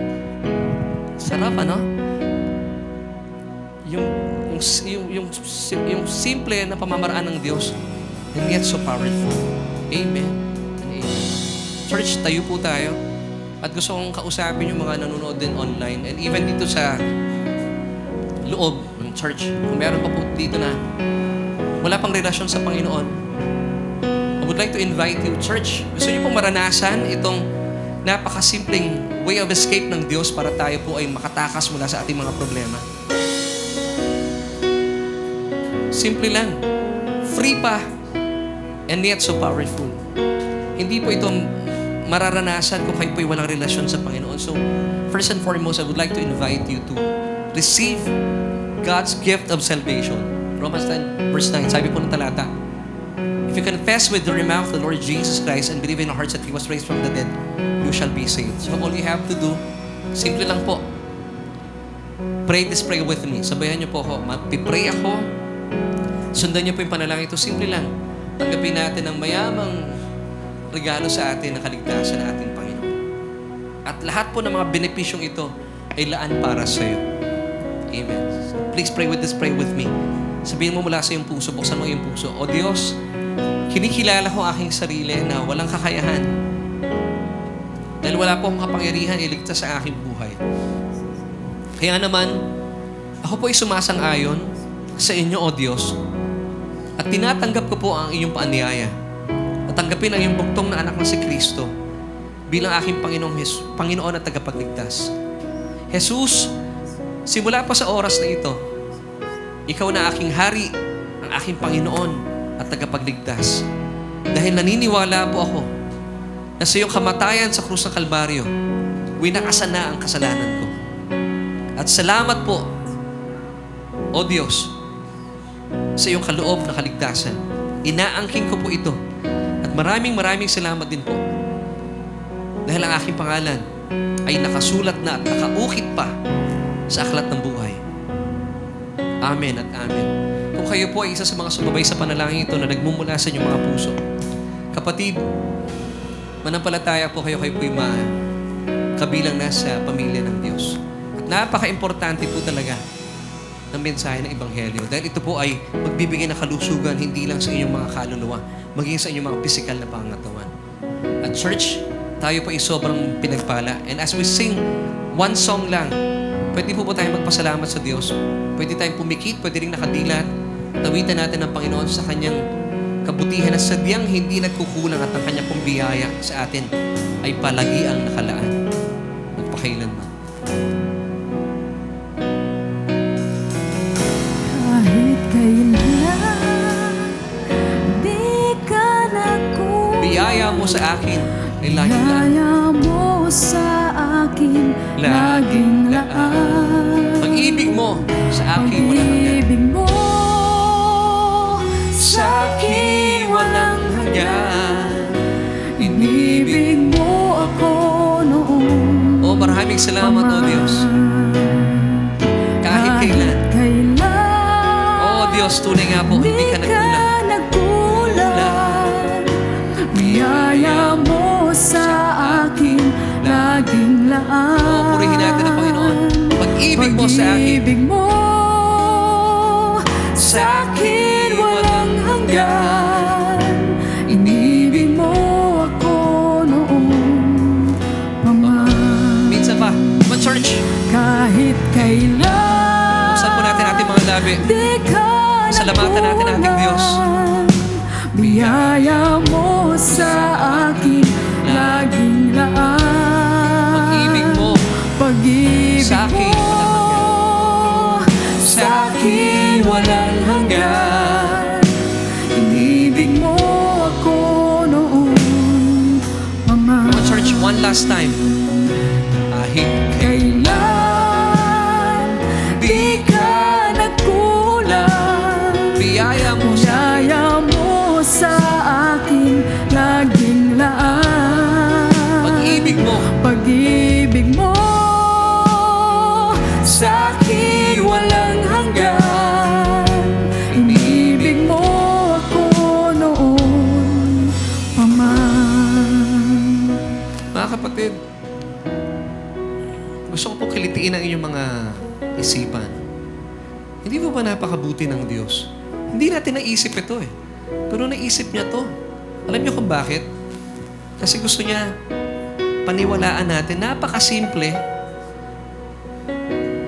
Sarap, ano? Yung simple na pamamaraan ng Diyos, and yet so powerful. Amen and amen. Church, tayo po tayo. At gusto kong kausapin yung mga nanonood din online and even dito sa loob ng church. Kung meron pa po dito na wala pang relasyon sa Panginoon, I would like to invite you, church. Gusto niyo pong maranasan itong napakasimpleng way of escape ng Diyos para tayo po ay makatakas mula sa ating mga problema. Simple lang. Free pa. And yet so powerful. Hindi po ito mararanasan kung kayo po ay walang relasyon sa Panginoon. So, first and foremost, I would like to invite you to receive God's gift of salvation. Romans 10, verse 9, sabi po ng talata, if you confess with your mouth the Lord Jesus Christ and believe in your hearts that He was raised from the dead, you shall be saved. So all you have to do, simple lang po. Pray this prayer with me. Sabayan niyo po ako. Magpipray ako. Sundan niyo po yung panalangin ito. Simple lang. Tanggapin natin ang mayamang regalo sa atin na kaligtasan ng ating Panginoon. At lahat po ng mga benepisyong ito ay laan para sa iyo. Amen. So please pray with this prayer with me. Sabihin mo mula sa iyong puso, buksan mo iyong puso. O Diyos, kinikilala ko aking sarili na walang kakayahan. Dahil wala po akong kapangyarihan iligtas sa aking buhay. Kaya naman, ako po ay sumasang-ayon sa inyo, O Diyos, at tinatanggap ko po ang inyong paanyaya. At tanggapin ang iyong bugtong na anak na si Kristo bilang aking Panginoon at tagapagligtas. Jesus, simula pa sa oras na ito, ikaw na aking hari, ang aking Panginoon at tagapagligtas. Dahil naniniwala po ako na sa iyong kamatayan sa krus ng Kalbaryo, winakasan na ang kasalanan ko. At salamat po, O Diyos, sa iyong kaloob na kaligtasan. Inaangking ko po ito. At maraming salamat din po. Dahil ang aking pangalan ay nakasulat na at nakaukit pa sa aklat ng buhay. Amen at amen. Kung kayo po ay isa sa mga sumabay sa panalangin ito na nagmumula sa inyong mga puso, kapatid, manampalataya po kayo po'y kabilang na sa pamilya ng Diyos. At napaka-importante po talaga ng mensahe ng Ebanghelyo. Dahil ito po ay magbibigay ng kalusugan hindi lang sa inyong mga kaluluwa, maging sa inyong mga pisikal na pangatawan. At church, tayo po ay sobrang pinagpala. And as we sing one song lang, Pwede po ba tayong magpasalamat sa Diyos? Pwede tayong pumikit, pwede rin nakadilat. Tawitan natin ang Panginoon sa Kanyang kabutihan na sadyang hindi nagkukulang at ang Kanyang pong biyaya sa atin ay palagi ang nakalaan. Magpakailanman. Kahit kailan, di ka nakulang. Biyaya mo sa akin ay laging laan. Biyaya mo sa akin, laging laan. Pag-ibig mo sa akin walang hanggan. Pag-ibig mo sa akin walang hanggan. Inibig mo ako noon. O maraming salamat, O Diyos. Kahit kailan. O Diyos, tunay nga po, hindi ka nagkulang. Biyaya mo sa akin, laging laan. O purihin natin ang Panginoon. Pag-ibig mo sa akin. Pag-ibig mo sa akin walang hanggan. Inibig mo ako noon pa man. Minsan pa, church, Kahit kailan, buksan po natin ating mga labi. di ka Salamatan natin ang ating Diyos. Biyaya mo sa akin, laging laan. Pag-ibig mo Pag-ibig sa akin, mo sa akin walang hanggan. Inibig mo ako noon pa man. Come on, church, one last time. Kahit Kailan di ka nagkulang. biyaya mo sa Biyaya mo sa akin, laging laan. pag-ibig mo. Pag-ibig mo sa akin walang hanggan. Inibig mo ako noon pa man. Mga kapatid, gusto ko po kilitiin ang inyong mga isipan. Hindi po ba napakabuti ng Diyos? Hindi natin naisip ito eh. Pero naisip niya to. Alam niyo kung bakit? Kasi gusto niya paniwalaan natin. Napakasimple,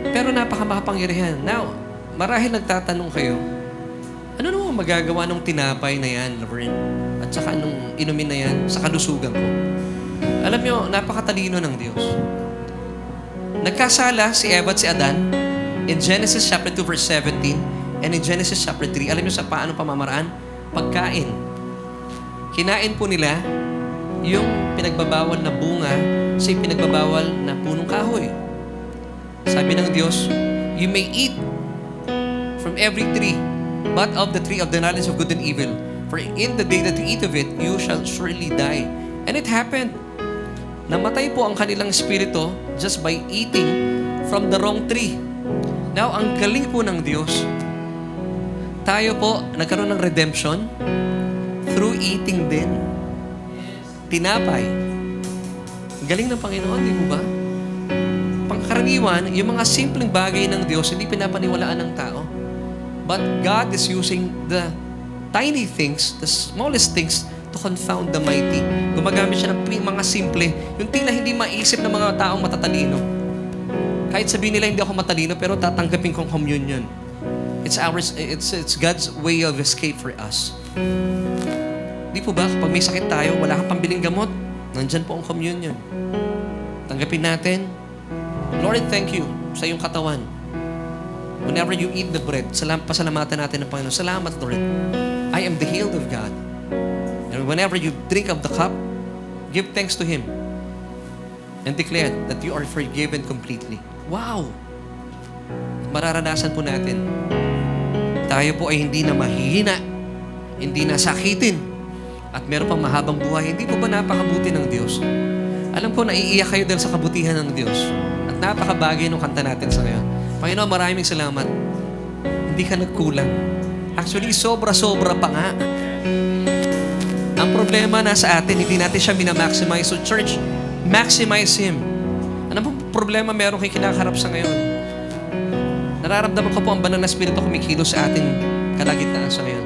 pero napakamakapangyarihan. Now, marahil nagtatanong kayo, ano naman magagawa ng tinapay na yan, Laverne? At saka nung inumin na yan sa kalusugan ko? Alam niyo, napakatalino ng Diyos. Nagkasala si Eva at si Adan in Genesis chapter 2 verse 17 and in Genesis chapter 3. Alam niyo sa paano pamamaraan? Pagkain. Kinain po nila yung pinagbabawal na bunga sa pinagbabawal na punong kahoy. Sabi ng Diyos, you may eat from every tree, but of the tree of the knowledge of good and evil. For in the day that you eat of it, you shall surely die. And it happened. Namatay po ang kanilang spirito just by eating from the wrong tree. Now, ang galing po ng Diyos, tayo po nagkaroon ng redemption through eating din. Tinapay. Galing ng Panginoon, di mo ba? Pangkaraniwan, yung mga simpleng bagay ng Diyos, hindi pinapaniwalaan ng tao. But God is using the tiny things, the smallest things, to confound the mighty. Gumagamit siya ng mga simple, yung tila hindi maisip ng mga taong matatalino. Kahit sabihin nila hindi ako matalino, pero tatanggapin kong communion. It's God's way of escape for us. Di po ba, kapag may sakit tayo, wala kang pambiling gamot, nandyan po ang communion. Tanggapin natin. Lord, thank you sa iyong katawan. Whenever you eat the bread, pasalamatan natin ang Panginoon. Salamat, Lord. I am the healed of God. And whenever you drink of the cup, give thanks to Him and declare that you are forgiven completely. Wow! Mararanasan po natin. Tayo po ay hindi na mahihina, hindi na sakitin, at meron pang mahabang buhay. Hindi po ba napakabuti ng Diyos? Alam po, naiiyak kayo dahil sa kabutihan ng Diyos. At napakabagay nung kanta natin sa ngayon. Panginoon, maraming salamat. Hindi ka nagkulang. Actually, sobra-sobra pa nga. Ang problema nasa atin, hindi natin siya minamaximize. So church, maximize Him. Ano po problema meron kayo kinakaharap sa ngayon? Nararamdaman ko po ang banal na Espiritu kumikilos sa ating kalagitnaan sa ngayon.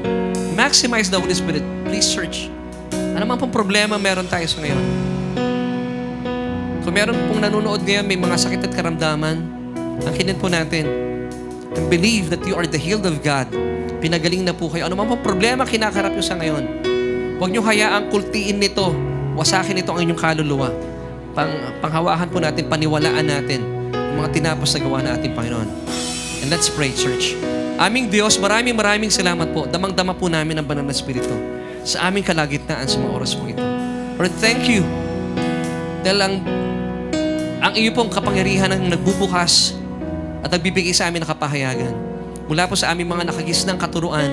Maximize the Holy Spirit. Please search. Ano man pong problema meron tayo sa ngayon? Kung meron pong nanonood ngayon, may mga sakit at karamdaman, Angkinin po natin and believe that you are the healed of God. Pinagaling na po kayo. Ano man po problema kinakarap nyo sa ngayon, huwag nyo hayaang kultiin nito, wasakin nito ang inyong kaluluwa. Panghawakan po natin, paniwalaan natin ang mga tinapos na gawa na ating Panginoon. And let's pray, church. Aming Diyos, maraming salamat po. Damang-dama po namin ang banal na Espiritu sa aming kalagitnaan sa mga oras po ito. Lord, thank you. Dahil ang iyo pong kapangyarihan ang nagbubukas at nagbibigay sa amin ng kapahayagan. Mula po sa aming mga nakagisnang katuruan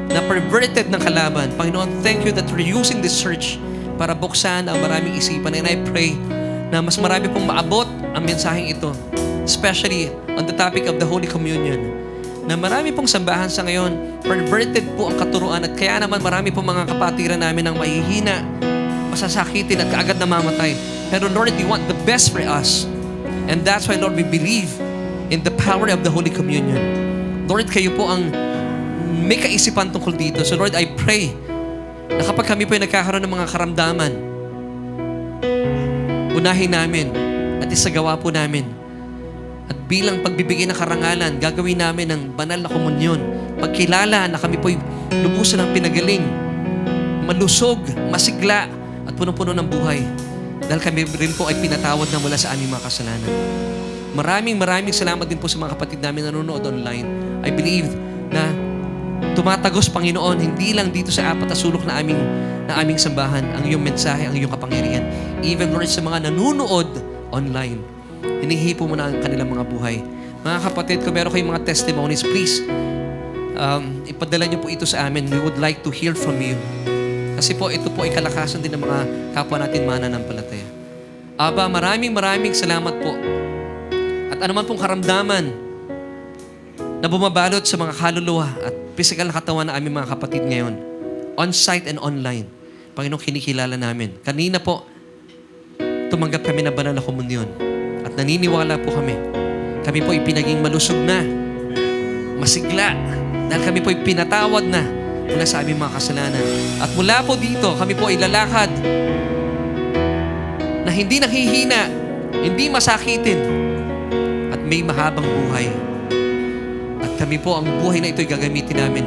na perverted ng kalaban. Panginoon, thank you that we're using this church para buksan ang maraming isipan. And I pray na mas marami pong maabot ang mensaheng ito. Especially on the topic of the Holy Communion. Na marami pong sambahan sa ngayon, perverted po ang katuruan at kaya naman marami pong mga kapatiran namin ang mahihina, masasakitin at kaagad namamatay. Pero Lord, you want the best for us. And that's why, Lord, we believe in the power of the Holy Communion. Lord, kayo po ang may kaisipan tungkol dito. So Lord, I pray na kapag kami po ay nagkakaroon ng mga karamdaman, unahin namin at isagawa po namin. At bilang pagbibigay ng karangalan, gagawin namin ng banal na komunyon. Pagkilala na kami po'y lubusan ng pinagaling, malusog, masigla, at punong-puno ng buhay. Dahil kami rin po ay pinatawad na mula sa aming mga kasalanan. Maraming salamat din po sa mga kapatid namin na nanonood online. I believe na tumatagos, Panginoon, hindi lang dito sa apat na sulok na aming sambahan, ang iyong mensahe, ang iyong kapangyarihan. Even, Lord, sa mga nanonood online. Hinihipo mo na ang kanilang mga buhay. Mga kapatid, kung meron kayong mga testimonies, please, ipadala niyo po ito sa amin. We would like to hear from you. Kasi po, ito po ay kalakasan din ng mga kapwa natin mananampalataya. Aba, maraming salamat po. At anuman pong karamdaman na bumabalot sa mga kaluluwa at physical na katawan na aming mga kapatid ngayon, on-site and online, Panginoon, kinikilala namin. Kanina po, tumanggap kami ng banal na komunyon. At naniniwala po kami. Kami po ipinaging malusog na, masigla, dahil kami po ipinatawad na mula sa aming mga kasalanan. At mula po dito, kami po ay lalakad na hindi naghihina, hindi masakitin, at may mahabang buhay. At kami po, ang buhay na ito ay gagamitin namin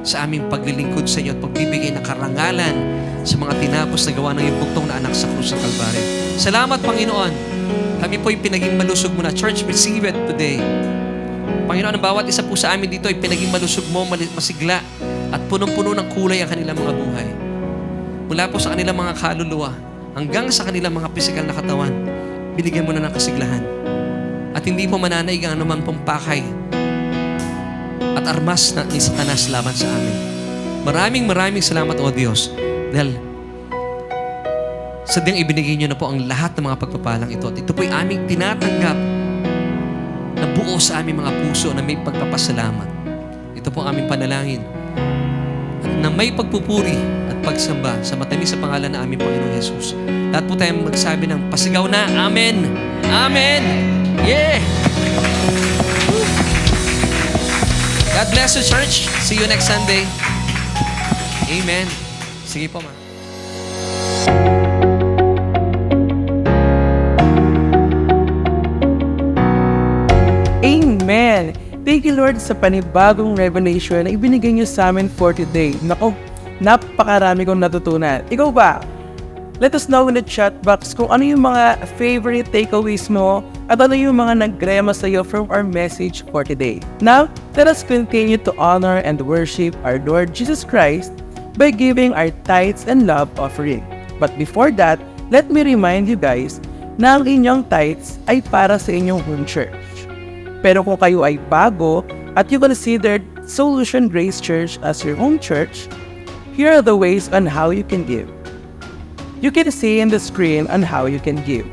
sa aming paglilingkod sa inyo at pagbibigay ng karangalan sa mga tinapos na gawa ng iyong bugtong na anak sa krus ng Kalbaryo. Salamat, Panginoon. Kami po ay pinaging malusog mo na. Church, receive it today. Panginoon, ang bawat isa po sa amin dito ay pinaging malusog mo, masigla, at punong-puno ng kulay ang kanilang mga buhay. Mula po sa kanilang mga kaluluwa, hanggang sa kanilang mga pisikal na katawan, binigyan mo na ng kasiglahan. At hindi po mananaig ang anuman pong pakay at armas ni Satanas laban sa amin. Maraming salamat, O Diyos, dahil sadyang ibinigay niyo na po ang lahat ng mga pagpapalang ito. At ito po'y aming tinatanggap na buo sa aming mga puso na may pagpapasalamat. Ito po ang aming panalangin. At na may pagpupuri at pagsamba sa matamis sa pangalan ng aming Panginoong Jesus. Lahat po tayong magsabi ng pasigaw na, Amen! Amen! Yeah! God bless you, church. See you next Sunday. Amen. Sige po, ma. Amen! Thank you, Lord, sa panibagong revelation na ibinigay niyo sa amin for today. Naku, napakarami kong natutunan. Ikaw ba? Let us know in the chat box kung ano yung mga favorite takeaways mo at ano yung mga nagrema sa iyo from our message for today. Now, let us continue to honor and worship our Lord Jesus Christ by giving our tithes and love offering. But before that, let me remind you guys na ang inyong tithes ay para sa inyong home church. Pero kung kayo ay bago at you considered Solution Grace Church as your home church, here are the ways on how you can give. You can see in the screen on how you can give.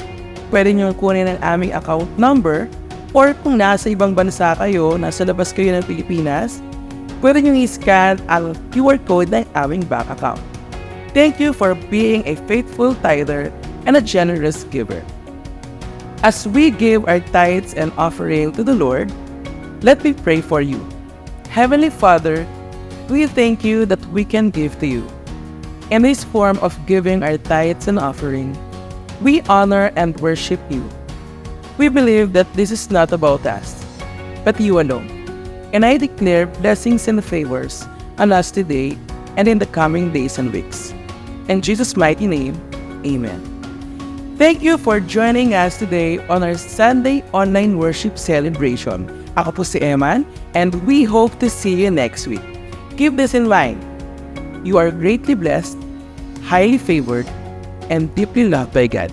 Pwede nyo kunin ang aming account number or kung nasa ibang bansa kayo, nasa labas kayo ng Pilipinas, pwede nyo i-scan ang QR code ng aming bank account. Thank you for being a faithful tither and a generous giver. As we give our tithes and offering to the Lord, let me pray for you. Heavenly Father, we thank you that we can give to you. In this form of giving our tithes and offering, we honor and worship you. We believe that this is not about us, but you alone. And I declare blessings and favors on us today and in the coming days and weeks. In Jesus' mighty name, Amen. Thank you for joining us today on our Sunday online worship celebration. Ako po si Eman, and we hope to see you next week. Keep this in mind. You are greatly blessed, highly favored, and deeply loved by God.